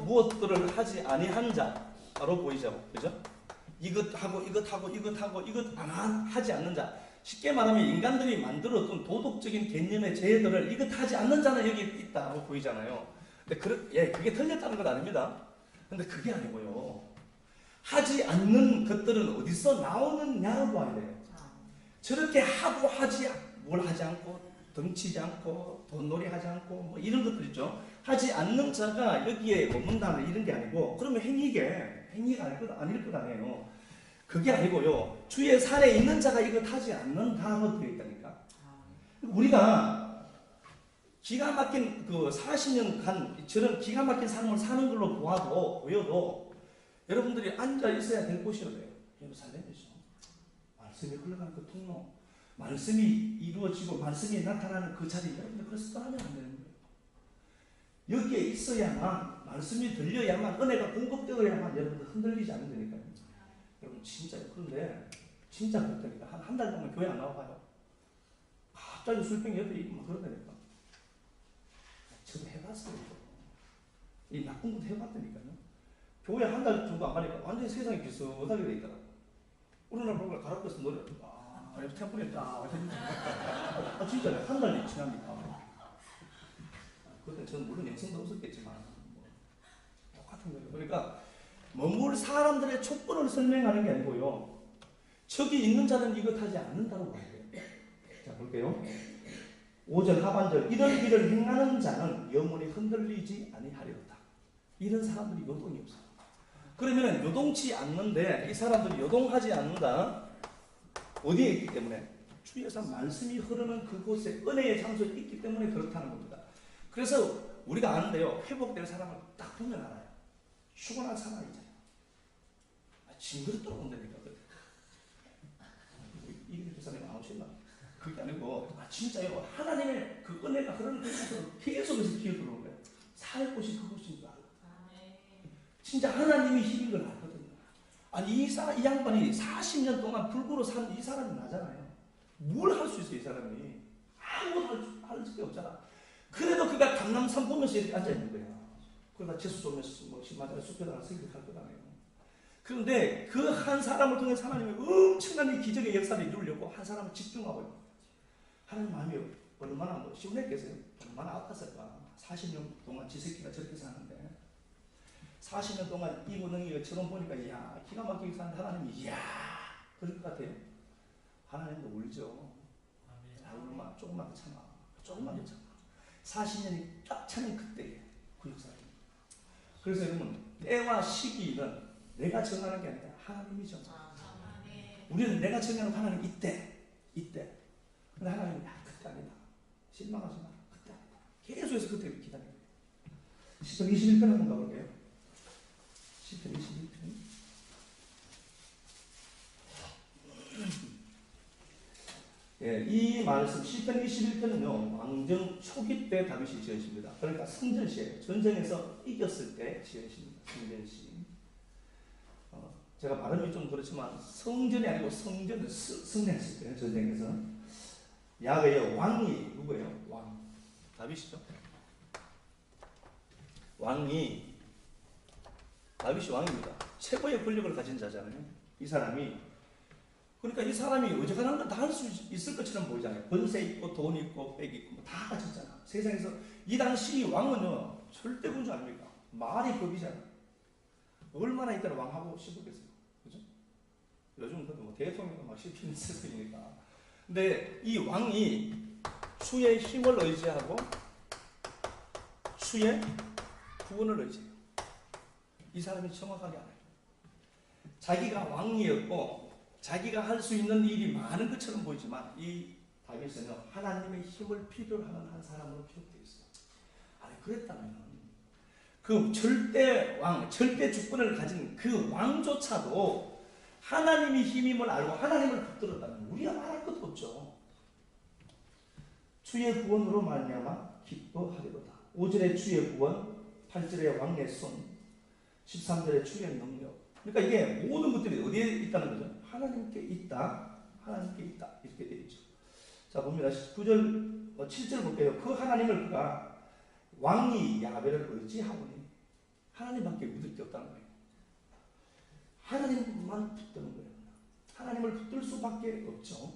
무엇들을 하지 아니한 자로 보이죠, 그죠? 이것하고 이것 안 하지 않는 자. 쉽게 말하면 인간들이 만들었던 도덕적인 개념의 죄들을 이것 하지 않는 자는 여기 있다고 보이잖아요. 근데 그게 틀렸다는 건 아닙니다. 근데 그게 아니고요. 하지 않는 것들은 어디서 나오느냐로 봐야 돼요. 저렇게 하고 뭘 하지 않고 덩치지 않고 돈놀이 하지 않고 뭐 이런 것들 있죠. 하지 않는 자가 여기에 머문다는 이런 게 아니고 그러면 행위가 아닐 것 아니에요. 그게 아니고요. 주의 산에 있는 자가 이거 하지 않는다고 되어 있다니까. 우리가 기가 막힌 40년간 저런 기가 막힌 삶을 사는 걸로 보여도 여러분들이 앉아 있어야 될 곳이어야 돼요. 예루살렘이죠. 말씀이 흘러가는 그 통로, 말씀이 이루어지고 말씀이 나타나는 그 자리, 여러분들 그래서 떠나면 안 되는 거예요. 여기에 있어야만, 말씀이 들려야만, 은혜가 공급되어야만 여러분들 흔들리지 않는다니까요. 여러분 진짜요. 그런데 진짜 그렇다니까. 한 달 동안 교회 안 나와봐요. 갑자기 술병 옆에 있고 막 그러다니까. 저도 해봤어요. 이 나쁜 것도 해봤다니까요. 교회 한 달 정도 안 가니까 완전히 세상이 비슷하게 돼 있더라고요. 어느 날 보고 가락에서 노래, 템플에 딱, 진짜요. 한 달이 지나니까. 그때 저는 물론 영성도 없었겠지만, 뭐, 똑같은 거예요. 그러니까, 머물 사람들의 촉구를 설명하는 게 아니고요. 저기 있는 자는 이것 하지 않는다고 봐야 돼요. 자, 볼게요. 5절 하반절. 이런 일을 행하는 자는 영원히 흔들리지 아니하리로다. 이런 사람들이 요동이 없어요. 그러면 요동치 않는데, 이 사람들이 요동하지 않는다. 어디에 있기 때문에? 주에서 말씀이 흐르는 그곳에 은혜의 장소에 있기 때문에 그렇다는 겁니다. 그래서 우리가 아는데요. 회복될 사람을 딱 보면 알아요. 휴건한 사람이잖아요. 징그러 떨어온다니까. 이게 그 사람이 안 오실라? 그게 아니고, 진짜요. 하나님의 그 은혜가 흐르는 그곳으로 계속해서 기어 들어오는 거예요. 살 곳이 그곳인 줄 알아요. 진짜 하나님이 힘인 걸 알거든요. 아니, 이 양반이 40년 동안 불구로 산 이 사람이 나잖아요. 뭘 할 수 있어요, 이 사람이? 아무것도 할 수 없잖아. 그래도 그가 강남산 보면서 이렇게 앉아있는 거야. 그러다 재수 쏘면서 뭐, 맞아요. 숲에다가 생각할 거잖아요. 그런데 그 한 사람을 통해 하나님이 엄청난 기적의 역사를 이루려고 한 사람을 집중하고 있는 거예요. 하나님 마음이 얼마나 뭐 시원했겠어요? 얼마나 아팠을까? 40년 동안 지 새끼가 저렇게 사는데 40년 동안 이 무능이가 저런 보니까 이야 기가 막히게 사는 하나님이 이야 그럴 것 같아요. 하나님도 울죠. 얼마 조금만 더 참아. 조금만 더 참아. 40년이 딱 차는 그때에 그 역사를. 그래서 여러분 때와 시기는 내가 정하는 게 아니라 하나님이 정하는. 우리는 내가 정하는 하나님 이때. 근데 하나님이 그때 아니다. 실망하지 마. 그때 아니다. 계속해서 그때 기다려요. 시편 21편 한번 가볼게요. 시편 21편. 예, 이 말씀 시편 21편은요 왕정 초기 때 다윗이 지으십니다. 그러니까 성전시예요. 전쟁에서 이겼을 때 지으십니다. 성전시. 제가 발음이 좀 그렇지만 성전이 아니고 성전을 승리했을 때요. 전쟁에서 야훼의 왕이 누구예요? 왕 다윗이죠. 다윗이 왕입니다. 최고의 권력을 가진 자잖아요. 이 사람이. 그러니까 이 사람이 어지간한 건 다 할 수 있을 것처럼 보이잖아요. 권세 있고 돈 있고 빽 있고 뭐 다 가졌잖아. 세상에서 이 당시 왕은요 절대군주 아닙니까? 말이 법이잖아. 얼마나 이따라 왕하고 싶었겠어요. 그죠? 요즘은 뭐 대통령도 막 씹히는 세상이니까. 근데 이 왕이 주의 힘을 의지하고 주의 구원을 의지해요. 이 사람이 정확하게 알아요. 자기가 왕이었고 자기가 할 수 있는 일이 많은 것처럼 보이지만 이 다윗은요 하나님의 힘을 필요로 하는 한 사람으로 기록되어 있어요. 아니 그랬다면 그 절대 왕, 절대 주권을 가진 그 왕조차도 하나님이 힘임을 알고 하나님을 붙들었다면 우리가 말할 것도 없죠. 주의 구원으로 말미암아 기뻐하리로다. 5절의 주의 구원, 8절의 왕의 손, 13절의 주의 능력. 그러니까 이게 모든 것들이 어디에 있다는 거죠? 하나님께 있다. 하나님께 있다. 이렇게 되어 있죠. 자 봅니다. 9절, 7절 볼게요. 그 하나님을 그가 왕이 야훼를 의지하오니 하나님밖에 믿을 게 없다는 거예요. 하나님만 붙드는 거예요. 하나님을 붙들 수밖에 없죠.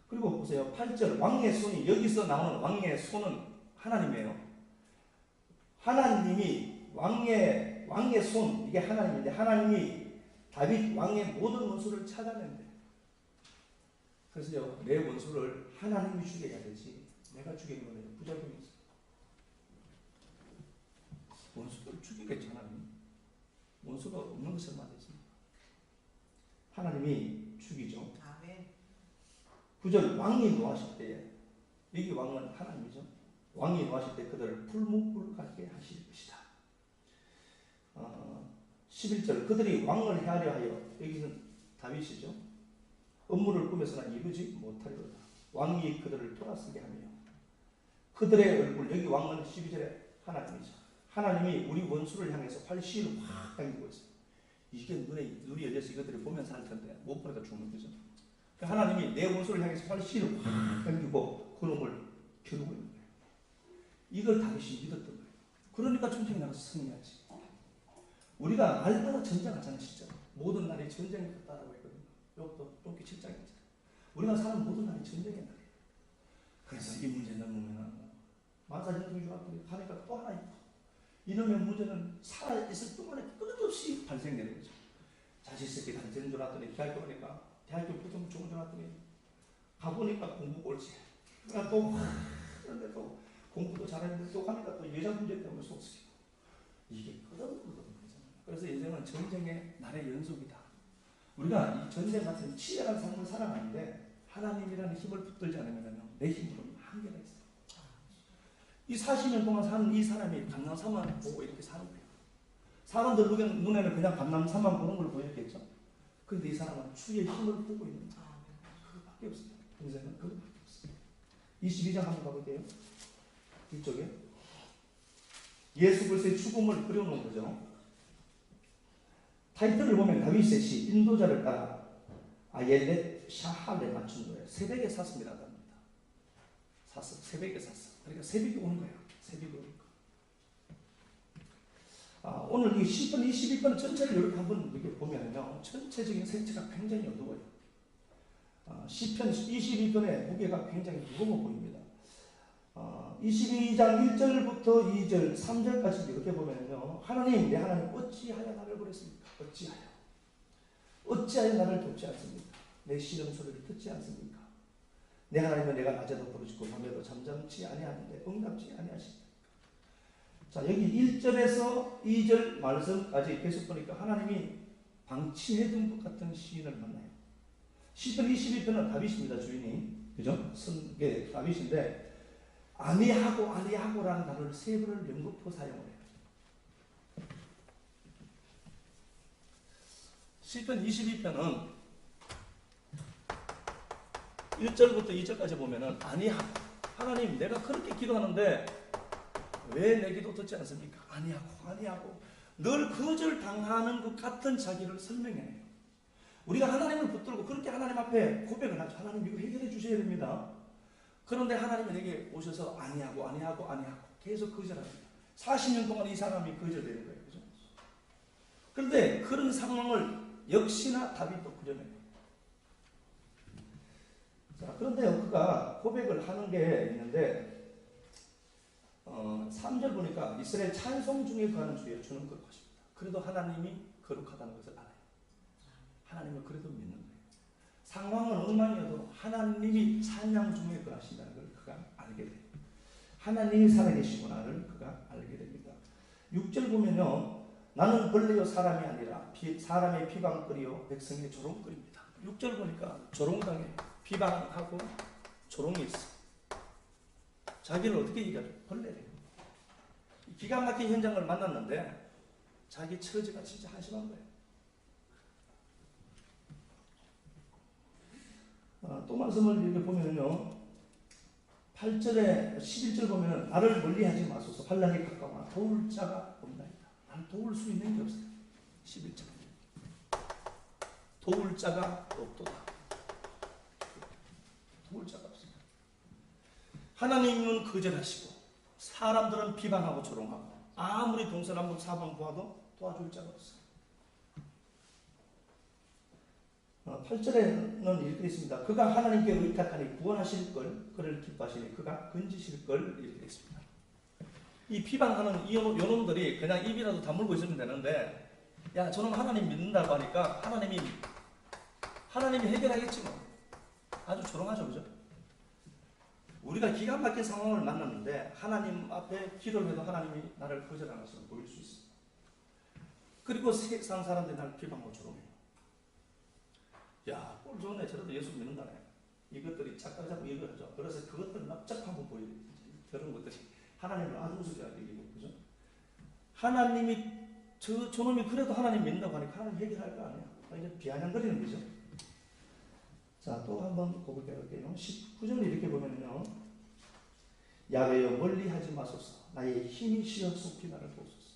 그리고 보세요. 8절 왕의 손이 여기서 나오는 왕의 손은 하나님이에요. 하나님이 왕의 손 이게 하나님인데 하나님이 다윗 왕의 모든 원수를 찾아낸대. 그래서요 내 원수를 하나님이 죽여야 되지 내가 죽이는 건 부작용이 있어요. 원수를 죽이겠죠. 하나님 원수가 없는 것을 만드십니다. 하나님이 죽이죠. 9절 왕이 노하실 때에 여기 왕은 하나님이죠. 왕이 노하실 때 그들을 불목불가게 하실 것이다. 11절 그들이 왕을 헤아려 하여 여기서는 다윗이죠. 업무를 꾸며서나 이루지 못하리로다. 왕이 그들을 돌아서게 하며 그들의 얼굴 여기 왕은 12절에 하나님이죠. 하나님이 우리 원수를 향해서 활시를 확 당기고 있어요. 이게 눈이 열려서 이것들을 보면서 할 텐데 못 보니까 죽는 거죠. 하나님이 내 원수를 향해서 활시를 확 당기고 그놈을 겨누고 있는 거예요. 이걸 다윗이 믿었던 거예요. 그러니까 전쟁이 나가서 승리하지. 우리가 날마다 전쟁하잖아요. 진짜 모든 날이 전쟁이 같다라고 했거든요. 이것도 욥기 7장이잖아요. 우리가 사는 모든 날이 전쟁의 날이에요. 그래서 이 문제 넘으면 만사형통이 좋았더니 가니까 또 하나 있고, 이놈의 문제는 살아있을 동안에 끝없이 발생되는 거죠. 자식 새끼 단체인 줄 알았더니 대학교 가니까 대학교 부정 좋은 줄 알았더니 가보니까 공부 꼴찌. 그런데 또 공부도 잘했는데 또 가니까 또 여자 문제 때문에 속쓰리고. 이게 끝없는 거잖아요. 그래서 인생은 전쟁의 날의 연속이다. 우리가 이 전쟁 같은 치열한 삶을 살아가는데 하나님이라는 힘을 붙들지 않으면 내 힘으로는 한계가 있어요. 이 40년 동안 사는 이 사람이 감남산만 보고 이렇게 사는 거예요. 사람들 눈에는 그냥 감남산만 보는 걸 보였겠죠. 그런데 이 사람은 주의 힘을 보고 있는 거예요. 그거밖에 없어요. 인생은 그거밖에 없어요. 22장 한번 가볼게요. 이쪽에 예수 그리스도의 죽음을 그려놓은 거죠. 타이틀을 보면 다윗의 시 인도자를 따라 아옐렛 샤할에 맞춘 거예요. 새벽에 샀습니다. 샀어. 새벽에 샀어. 그러니까 새벽이 오는 거예요. 새벽이 오니까. 오늘 이 시편 22편 전체를 이렇게 한번 이렇게 보면요, 전체적인 색채가 굉장히 어두워요. 시편 22편의 무게가 굉장히 무거워 보입니다. 22장 1절부터 2절, 3절까지 이렇게 보면요, 하나님, 내 하나님 어찌하여 나를 버렸습니까? 어찌하여 나를 돕지 않습니까? 내 시름 소리를 듣지 않습니까? 내 하나님은 내가 낮에도 부르짖고 밤에도 잠잠치 아니하는데 응답지 아니하십니까? 자, 여기 1절에서 2절 말씀까지 계속 보니까 하나님이 방치해둔 것 같은 시인을 만나요. 시편 22편은 다윗입니다. 주인이. 그죠? 선게 다윗인데 아니하고라는 단어를 세 번을 연거푸 사용을 해요. 시편 22편은 1절부터 2절까지 보면은 아니하고, 하나님 내가 그렇게 기도하는데 왜 내 기도 듣지 않습니까? 아니하고 늘 거절당하는 것 같은 자기를 설명해요. 우리가 하나님을 붙들고 그렇게 하나님 앞에 고백을 하죠. 하나님 이거 해결해 주셔야 됩니다. 그런데 하나님이 내게 오셔서 아니하고 계속 거절합니다. 40년 동안 이 사람이 거절되는 거예요. 그죠? 그런데 그런 상황을 역시나 다윗도 그려내요. 자, 그런데 그가 고백을 하는 게 있는데 3절 보니까 이스라엘 찬송 중에 거하는 주여 주는 것 것입니다. 그래도 하나님이 거룩하다는 것을 알아요. 하나님을 그래도 믿는 거예요. 상황은 엉망이어도 하나님이 찬양 중에 거하신다는 걸 그가 알게 돼요. 하나님이 살아계시구나를 그가 알게 됩니다. 6절 보면요, 나는 벌레요 사람이 아니라 사람의 비방거리요 백성의 조롱거리입니다. 6절 보니까 조롱당해, 비방하고 조롱이 있어. 자기를 어떻게 얘기하죠? 벌레래요. 기가 막힌 현장을 만났는데 자기 처지가 진짜 한심한 거예요. 또 말씀을 이렇게 보면요, 8절에 11절 보면은 나를 멀리하지 마소서, 환난이 가까워 도울 자가 없나이다. 나를 도울 수 있는 게 없어요. 11절 도울 자가 없도다. 도울 자가 없습니다. 하나님은 거절하시고 사람들은 비방하고 조롱하고 아무리 동서남북 사방 보아도 도와줄 자가 없어요. 8절에는 이렇게 있습니다. 그가 하나님께 의탁하니 구원하실 걸, 그를 기뻐하시니 그가 건지실 걸, 이렇게 있습니다. 이 비방하는 요놈들이 그냥 입이라도 다물고 있으면 되는데, 야 저놈 하나님 믿는다고 하니까 하나님이 해결하겠지 뭐. 아주 조롱하죠. 그죠? 우리가 기가 막힌 상황을 만났는데 하나님 앞에 기도를 해도 하나님이 나를 거절하는 것을 보일 수 있습니다. 그리고 세상 사람들이 나를 비방하고 조롱해요. 야, 꼴 좋네. 저래도 예수 믿는다네. 이것들이 자꾸 얘기를 하죠. 그래서 그것들 납작하고 보여요. 저런 것들이 하나님을 아주 우습게 얘기해요. 그죠? 하나님이 저놈이 그래도 하나님 믿는다고 하니까 하나님 해결할 거 아니야. 이제 비아냥거리는 거죠. 자, 또 한번 고백해 볼게요. 19절 이렇게 보면요, 야훼여 멀리하지 마소서. 나의 힘이 시여 속히 나를 보소서.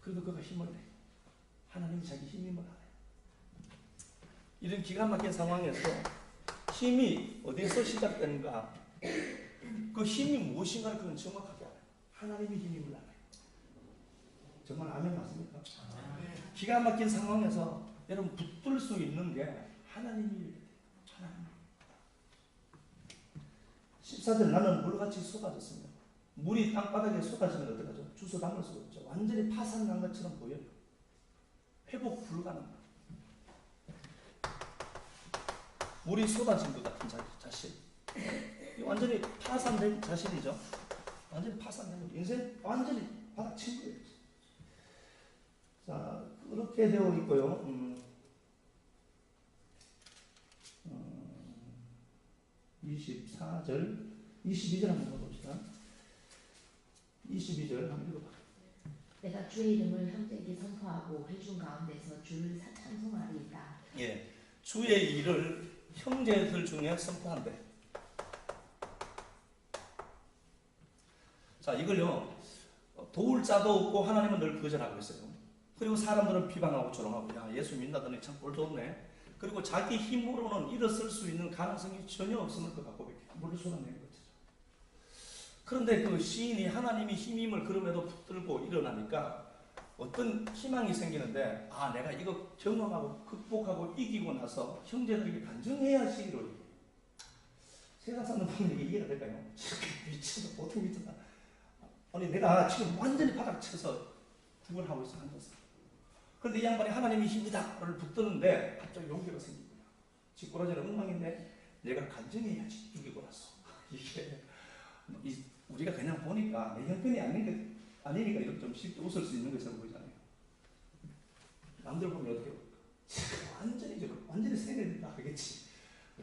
그래도 그가 힘을 내. 하나님이 자기 힘임을 알아요. 이런 기가 막힌 상황에서 힘이 어디서 시작되는가, 그 힘이 무엇인가를 그는 정확하게 알아요. 하나님의 힘임을 알아요. 정말 아멘 맞습니까? 기가 막힌 상황에서 여러분 붙들 수 있는 게 하나님이 하나님. 14절 나는 물같이 쏟아졌습니다. 물이 땅바닥에 쏟아지면 어떡하죠? 주워 담을 수가 없죠. 완전히 파산난 것처럼 보여요. 회복 불가능. 물이 쏟아진 것 같은 자신. 완전히 파산된 자신이죠. 완전히 파산된 거죠. 인생 완전히 바닥 친 거예요. 자, 그렇게 되어 있고요. 24절, 22절 한번 봅시다. 22절 한번 읽어봐. 내가 주의 이름을 형제에게 선포하고 회중 가운데서 주를 찬송하리이다. 예, 주의 일을 형제들 중에 선포한대. 자, 이걸요, 도울 자도 없고 하나님은 늘 거절하고 있어요. 그리고 사람들은 비방하고 조롱하고, 야, 예수 믿나더니 참 꼴도 없네. 그리고 자기 힘으로는 일어설 수 있는 가능성이 전혀 없음을 그 갖고 물을 쏟아내는 거죠. 그런데 그 시인이 하나님이 힘임을 그럼에도 붙들고 일어나니까 어떤 희망이 생기는데, 아, 내가 이거 경험하고 극복하고 이기고 나서 형제들에게 간증해야지. 이러고. 세상 사람들 보면 이게 이해가 될까요? 미쳤다, 보통 미쳤다. 아니, 내가 지금 완전히 바닥 쳐서 구걸하고 있어, 앉아서. 그런데 이 양반이 하나님의 힘이다를 붙드는데 갑자기 용기가 생깁니다. 뒷골아지는 엉망인데 내가 간증해야지, 이기고 나서. 이게 우리가 그냥 보니까 내 형편이 아니니까 이렇게 좀 쉽게 웃을 수 있는 것처럼 보이잖아요. 남들 보면 어떻게 볼까? 완전히 세뇌됐다 하겠지.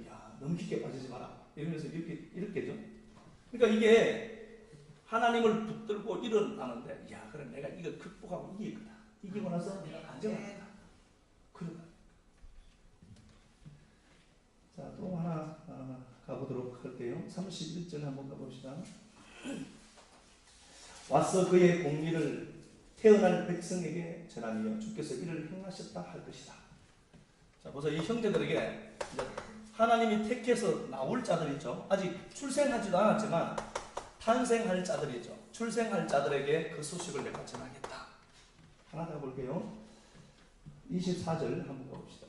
야, 너무 깊게 빠지지 마라. 이러면서 이렇게죠. 그러니까 이게 하나님을 붙들고 일어나는데, 야, 그래, 내가 이걸 극복하고 이길 거다. 이기고 나서 내가 간증하겠다. 그러다. 자, 또 하나 가보도록 할게요. 31절 한번 가봅시다. 와서 그의 공의를 태어날 백성에게 전하며 주께서 이를 행하셨다 할 것이다. 자, 보세요. 이 형제들에게 하나님이 택해서 나올 자들이죠. 아직 출생하지도 않았지만 탄생할 자들이죠. 출생할 자들에게 그 소식을 내가 전하겠다. 하나 더 볼게요. 24절 한번 가봅시다.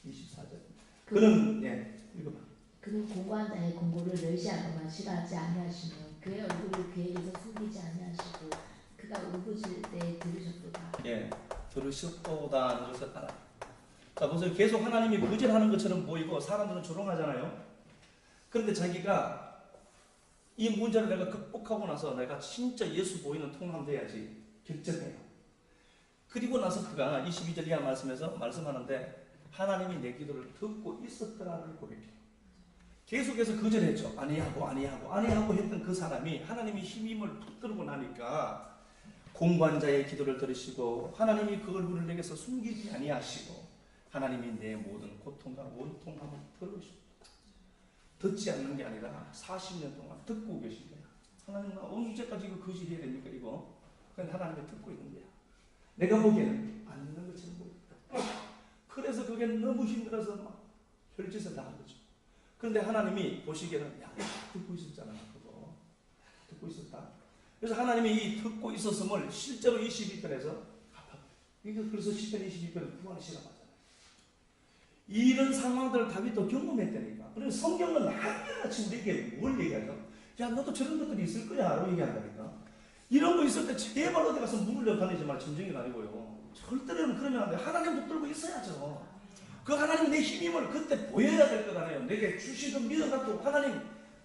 24절. 그는, 예, 읽어봐. 그는 공고한 자의 공고를 멸시하거나 싫어하지 아니하시며 그의 얼굴을 그에게서 숨기지 아니하시고 그가 울부짖을 때 들으셨도다. 예, 들으셨도다, 들으셨다. 자, 보세요. 계속 하나님이 거절하는 것처럼 보이고 사람들은 조롱하잖아요. 그런데 자기가 이 문제를 내가 극복하고 나서 내가 진짜 예수 보이는 통함 돼야지 결정해요. 그리고 나서 그가 22절 이하 말씀에서 말씀하는데 하나님이 내 기도를 듣고 있었더라를 고백해요. 계속해서 거절했죠. 아니하고 했던 그 사람이 하나님이 힘임을 붙들고 나니까 공관자의 기도를 들으시고 하나님이 그 얼굴을 내게서 숨기지 아니하시고 하나님이 내 모든 고통과 원통함을 들으시고 듣지 않는 게 아니라 40년 동안 듣고 계신 거야. 하나님, 나 언제까지 이거 거짓해야 됩니까 이거? 그냥 하나님이 듣고 있는 거야. 내가 보기에는 안 듣는 것처럼 보여. 그래서 그게 너무 힘들어서 막 별짓을 다 한 거죠. 그런데 하나님이 보시기에는 야, 듣고 있었잖아. 그거 듣고 있었다. 그래서 하나님이 이 듣고 있었음을 실제로 22편에서 이거 그래서 10편 22편을 구원하시라고 하잖아요. 이런 상황들을 다윗도 경험했다니까. 그래서 성경은 한결같이 우리에게 뭘 얘기하죠? 야, 너도 저런 것들이 있을 거야 라고 얘기한다니까. 이런 거 있을 때 제발 어디 가서 문을 열고 다니지 말 점쟁이 아니고요. 절대로 그러면 안 돼. 하나님 붙들고 있어야죠. 그 하나님 내 힘임을 그때 보여야 될 것 아니에요. 내게 주시던 믿음 갖고 하나님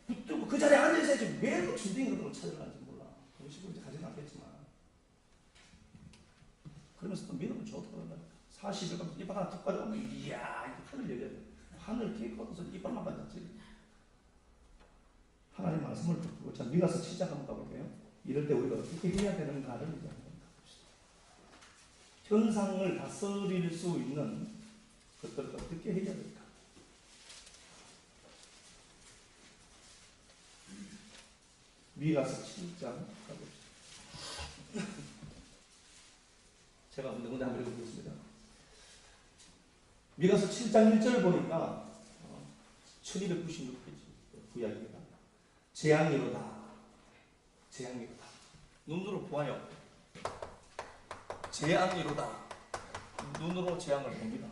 붙들고 그 자리에 앉아있어야지. 왜 그 점쟁이 같은 걸 찾아가는지 몰라. 그런 식으로 이제 가지는 않겠지만. 그러면서 또 믿음을 줘도 그런다. 40일 가면 이빨 하나 툭 가져오면 이야, 하늘 열려야 돼. 하늘 깨끗해서 이빨만 가졌지. 하나님 말씀을 듣고 자, 미가서 7장 한번 가볼게요. 이럴 때 우리가 어떻게 해야 되는가를 이제 한번 봅시다. 현상을 다스릴 수 있는 것들을 어떻게 해야 될까? 미가서 7장 가봅시다. 제가 너무 한번 읽어보겠습니다. 미가서 7장 1절 보니까 1296페이지 구약입니다. 재앙이로다. 재앙이로다. 눈으로 보아요. 재앙이로다. 눈으로 재앙을 봅니다.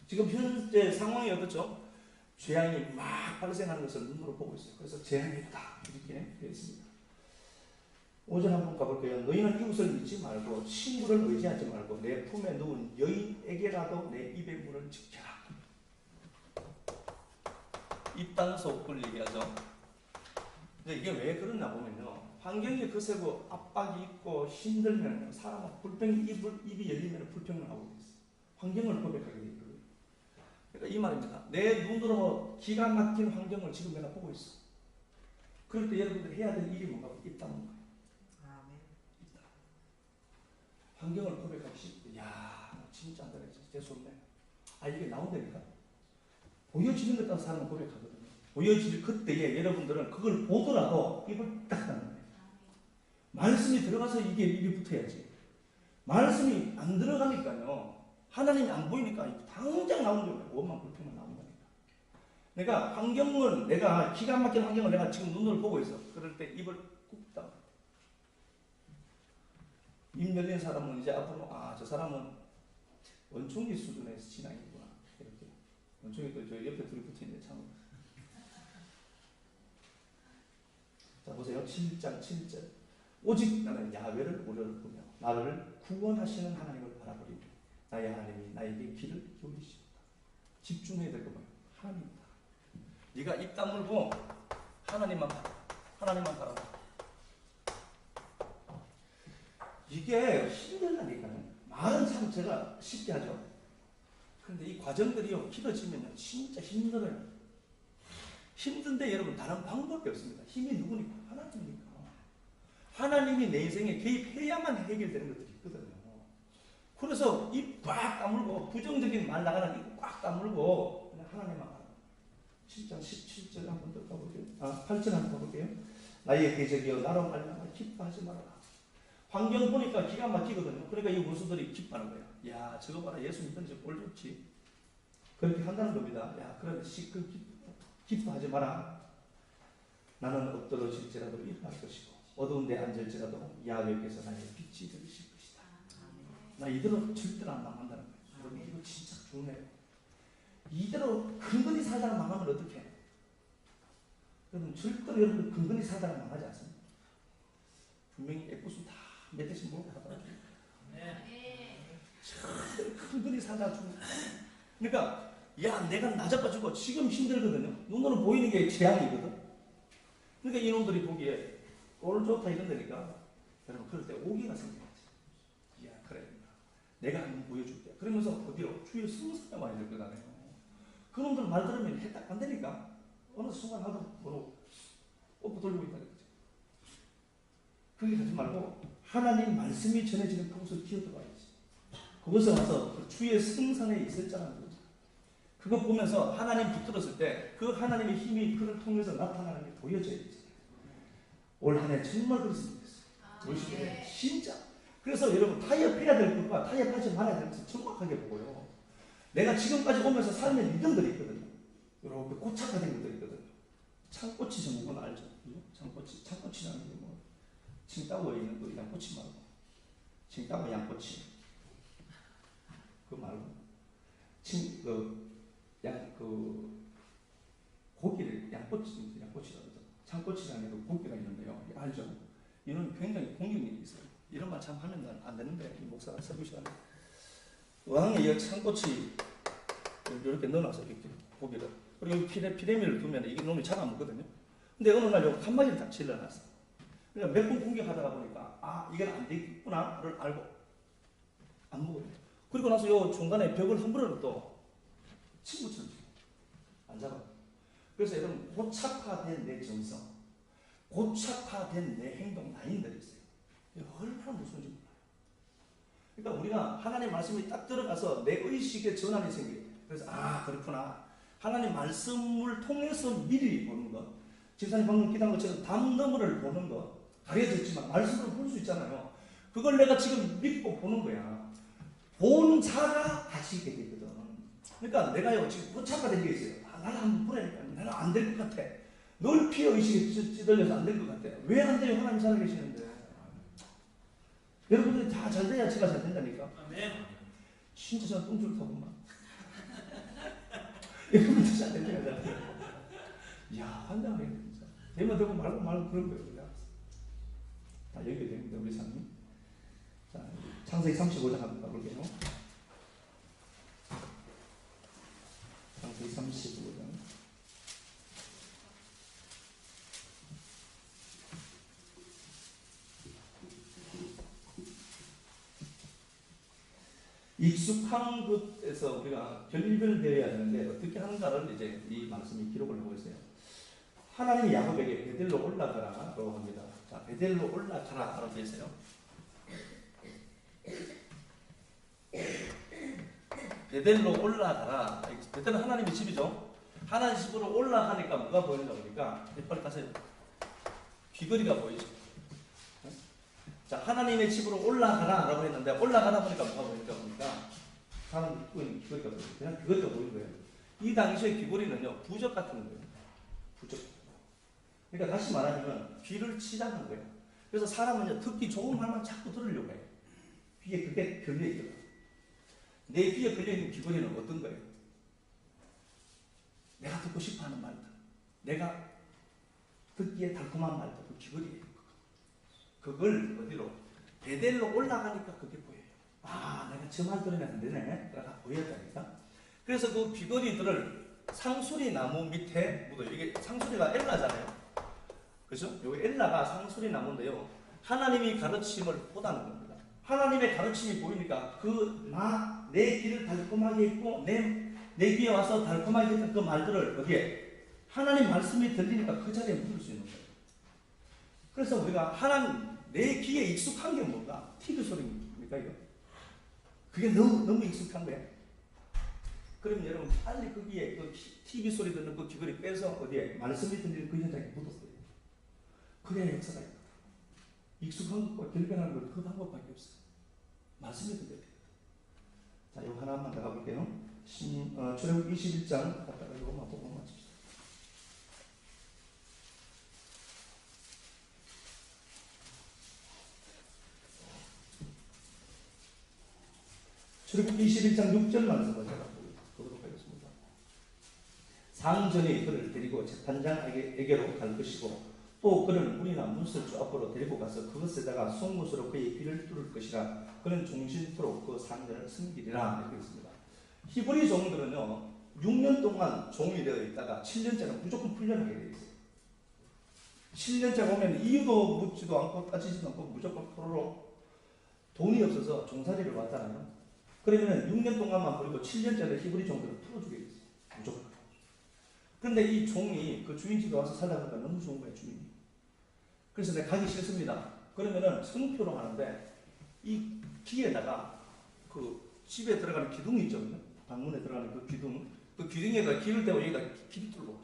지금 현재 상황이 어떻죠? 재앙이 막 발생하는 것을 눈으로 보고 있어요. 그래서 재앙이로다. 이렇게 되어 있습니다. 5절 한번 가볼게요. 너희는 이웃을 믿지 말고 친구를 의지하지 말고 내 품에 누운 여인에게라도 내 입의 문을 지켜라. 입단속을 얘기하죠. 근데 이게 왜 그러냐 보면요. 환경이 거세고 압박이 있고 힘들면 사람은 불평이 입이 열리면 불평을 하고 있어요. 환경을 고백하게 되는 거예요. 그러니까 이 말입니다. 내 눈으로 기가 막힌 환경을 지금 내가 보고 있어. 그럴 때 여러분들 해야 될 일이 뭔가 입다는 거예요. 환경을 고백하기 쉽고, 야, 진짜 안 되네, 재수없네. 아, 이게 나온다니까. 보여지는 것 따라 사람은 고백하거든요. 보여질 그때에 여러분들은 그걸 보더라도 입을 딱 닫는 거예요. 말씀이 들어가서 이게 입이 붙어야지. 말씀이 안 들어가니까요. 하나님이 안 보이니까 당장 나오는 거예요. 원만 불평만 나온다니까. 그러니까 환경을 내가 기가 막힌 환경을 내가 지금 눈으로 보고 있어. 그럴 때 입을 꾹 닫아. 입 열린 사람은 이제 앞으로 저 사람은 원총기 수준의 신앙이구나. 이렇게. 원총기 또 저 옆에 둘이 붙어있는데 참. 자 보세요. 7장 7절. 오직 나는 야훼를 우러러보며 나를 구원하시는 하나님을 바라보리니 나의 하나님이 나에게 귀를 기울이시옵다. 집중해야 될 거 봐요. 하나님이다. 네가 입 다물고 하나님만 바라. 하나님만 바라봐. 이게 힘들다니까요. 말은 참 제가 쉽게 하죠. 그런데 이 과정들이요, 길어지면 진짜 힘들어요. 힘든데 여러분 다른 방법이 없습니다. 힘이 누구니까? 하나님이니까. 하나님이 내 인생에 개입해야만 해결되는 것들이 있거든요. 그래서 입 꽉 다물고 부정적인 말 나가는 입 꽉 다물고 그냥 하나님만 바라. 7장 17절 한번 더 가볼게요. 8절 한번 가볼게요. 나의 대적이여 나로 말미암아 기뻐하지 말아라. 환경 보니까 기가 막히거든요. 그러니까 이 원수들이 기뻐하는 거예요. 야, 저거 봐라. 예수 믿던지 꼴 좋지. 그렇게 한다는 겁니다. 야, 그러면 시끄 기뻐하지 마라. 나는 엎드러질지라도 일어날 것이고 어두운 데 앉을지라도 야훼께서 나의 빛이 되실 것이다. 나 이대로 절대로 안 망한다는 거예요. 여러분 이거 진짜 중요해요. 이대로 근근히 살다가 망하면 어떡해? 여러분 절대로 여러분 근근히 살다가 망하지 않습니다. 분명히 애꿎은 다 몇 대씩 먹고 가더라고요. 근근히 살다가 죽는. 그러니까 야 내가 나자빠지고 지금 힘들거든요. 눈으로 보이는 게 재앙이거든. 그러니까 이놈들이 보기에 꼴 좋다 이런다니까 여러분 그럴 때 오기가 생겨야지. 야 그래 내가 한번 보여줄게. 그러면서 어디로 주의 성산에 와야 될 거잖아요. 그놈들 말 들으면 해딱 안 되니까 어느 순간 하도 뭐로 뽀뽀 돌리고 있다는 거지. 그렇게 하지 말고 하나님 말씀이 전해지는 그곳을 기어들어가야지. 그곳에 와서 그 주의 성산에 있을 자라는 거죠. 그거 보면서 하나님 붙들었을 때 그 하나님의 힘이 그를 통해서 나타나는 게 보여져야 되잖아요. 올 한 해 정말 그렇습니다. 보시면 진짜. 그래서 여러분 타협해야 될 것과 타협하지 말아야 될 것을 정확하게 보고요. 내가 지금까지 오면서 삶의 리듬들이 있거든요. 이렇게 고착화된 것들이 있거든요. 창꼬치 전공은 알죠? 창꼬치. 창꼬치라는 게 뭐 칭따오에 있는 그 양꼬치 말고 칭따오 양꼬치 그 말고 고기를 양꼬치라고 하죠. 창꼬치라는 그 고기가 있는데요. 알죠? 이런 굉장히 공격력이 있어요. 이런 말 참 하면 안 되는데 이 목사가 설교 시간에 왕의 이 창꼬치 이렇게 넣어놔서 이렇게 고기를 그리고 피레미를 두면 이게 놈이 잘 안 먹거든요. 근데 어느 날 요 칸막이를 딱 질러놨어. 그러니까 몇 번 공격하다가 보니까 이건 안 되겠구나를 알고 안 먹어요. 그리고 나서 요 중간에 벽을 흠불어도 또 친구처럼 안 잡아요. 그래서 여러분 고착화된 내 정성, 고착화된 내 행동 라인들이 있어요. 얼마나 무서운지 몰라요. 그러니까 우리가 하나님 말씀이 딱 들어가서 내 의식의 전환이 생겨요. 그래서 그렇구나. 하나님 말씀을 통해서 미리 보는 것. 지사님 방금 기도한 것처럼 담 너머를 보는 거, 가려졌지만 말씀으로 볼 수 있잖아요. 그걸 내가 지금 믿고 보는 거야. 본 자가 다시게 되거든. 그러니까 내가요 지금 포착화된 게 있어요. 나를 한번 보내니까 나는 안 될 것 같아. 늘 피해의식에 찌들려서 안 될 것 같아. 왜 안 돼요? 하나님 살아계시는데. 여러분들이 다 잘 돼야 제가 잘 된다니까. 아멘. 진짜 저는 똥줄 타고만. 여러분들 잘 되니까 잘 돼요. 이야, 환장하네, 진짜. 되면 되고 말고 그런 거예요, 그냥. 다 연결됩니다, 우리 사님. 자, 창세기 35장 한번 가볼게요. 창세기 35장. 익숙한 것에서 우리가 결별되어야 하는데 어떻게 하는가를 이제 이 말씀이 기록을 하고 있어요. 하나님이 야곱에게 베델로 올라가라고 합니다. 자, 베델로 올라가라라고 되어 있어요. 베델로 올라가라. 베델은 하나님의 집이죠. 하나님 집으로 올라가니까 뭐가 보이는가 보니까 빨리 가세요. 귀걸이가 보이죠. 자, 하나님의 집으로 올라가라라고 했는데 올라가다 보니까 뭐가 보니까 사람 입고 있는 귀걸이가 보여요. 그냥 귀걸이가 보이는 거예요. 이 당시에 귀걸이는요 부적 같은 거예요. 부적. 그러니까 다시 말하면 귀를 치장한 거예요. 그래서 사람은 듣기 좋은 말만 자꾸 들으려고 해요. 귀에 그게 걸려 있거든. 내 귀에 걸려 있는 귀걸이는 어떤 거예요? 내가 듣고 싶어하는 말들, 내가 듣기에 달콤한 말들, 그 귀걸이에요. 그걸 어디로? 베델로 올라가니까 그게 보여요. 아, 내가 저 말 들으면 안 되네. 내가 보였다니까. 그래서 그 귀걸이들을 상수리 나무 밑에 묻어요. 이게 상수리가 엘라잖아요. 그죠? 여기 엘라가 상수리 나무인데요. 하나님이 가르침을 보다는 겁니다. 하나님의 가르침이 보이니까 내 귀를 달콤하게 했고 내 귀에 와서 달콤하게 했던 그 말들을 어디에? 하나님 말씀이 들리니까 그 자리에 묻을 수 있는 거예요. 그래서 우리가 내 귀에 익숙한 게 뭔가? TV 소리입니까, 이거? 그게 너무 익숙한 거예요. 그러면 여러분, 빨리 거기에 그 TV 소리 듣는 그 귀걸이 빼서 어디에? 말씀이 들리는 그 현장에 묻었어요. 그래야 역사가 있거든. 익숙한 것과 결변하는 건 그 방법밖에 없어요. 말씀이 들려야 돼요. 자, 이거 하나만 더 가볼게요. 출애굽 21장 갔다가 이거만 보고 마칩시다. 출애굽 21장 6절 말씀을 제가 보도록 하겠습니다. 상전이 그를 데리고 재판장에게로 갈 것이고 또 그를 문이나 문설주 앞으로 데리고 가서 그것에다가 송곳으로 그의 귀를 뚫을 것이라. 그는 종신토록 그 상전을 섬기리라. 이렇게 있습니다. 히브리 종들은요 6년 동안 종이 되어 있다가 7년째는 무조건 풀려나게 되어 있어요. 7년째 보면 이유도 묻지도 않고 따지지도 않고 무조건 포로로 돈이 없어서 종살이를 왔잖아요. 그러면 6년 동안만 버리고 7년째는 히브리 종들을 풀어주게 됐어요. 무조건. 그런데 이 종이 그 주인 집에 와서 살다가 너무 좋은 거예요, 주인이. 그래서 내가 가기 싫습니다. 그러면은 성표로 하는데 이 귀에다가 그 집에 들어가는 기둥이 있죠. 방문에 들어가는 그 기둥에다가 귀를 대고 여기다 귀를 뚫고.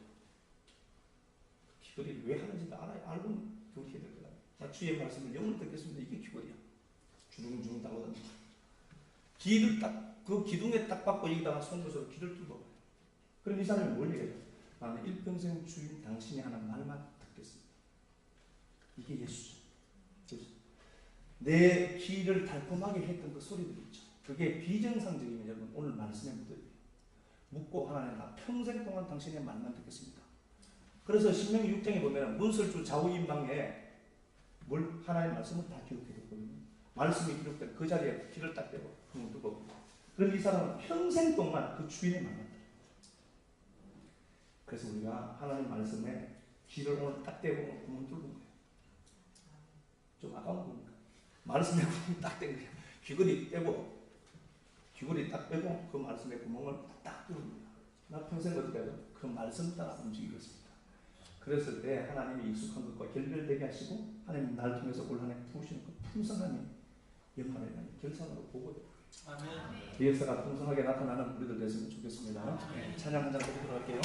귀걸이를 왜 하는지 알고 그렇게 될 거야. 자, 주의 말씀을 영원히 듣겠습니다. 이게 귀걸이야. 주둥주둥 따거든. 귀를 그 기둥에 딱 받고 여기다가 손으로 귀를 뚫어. 그럼 이 사람이 뭘 얘기해요? 나는 일평생 주인 당신이 하는 말만 듣겠습니다. 이게 예수죠. 내 귀를 달콤하게 했던 그 소리들 있죠. 그게 비정상적이면 여러분 오늘 말씀에 묻고 하나님 나 평생 동안 당신의 말만 듣겠습니다. 그래서 신명기 6장에 보면 문설주 좌우인방에 하나님의 말씀을 다 기록해뒀거든요. 말씀이 기록된 그 자리에 귀를 딱 대고 구멍 뚫고. 그럼 이 사람은 평생 동안 그 주인의 말만 들어요. 그래서 우리가 하나님 말씀에 귀를 오늘 딱 대고 구멍 뚫는 거예요. 좀 아까운 겁니까? 말씀에 구멍 딱 댄 거예요. 귀걸이 딱 빼고 그 말씀에 구멍을 딱 뚫는 거예요. 나 평생 어떻게 하죠? 그 말씀 따라 움직이겠습니다. 그랬을 때 하나님이 익숙한 것과 결별되게 하시고 하나님 날 통해서 올 한 해 부으시는 그 풍성함이 영광을 결산으로 보고 아멘. 그 역사가 풍성하게 나타나는 우리들 됐으면 좋겠습니다. 찬양 한 장 드리도록 할게요.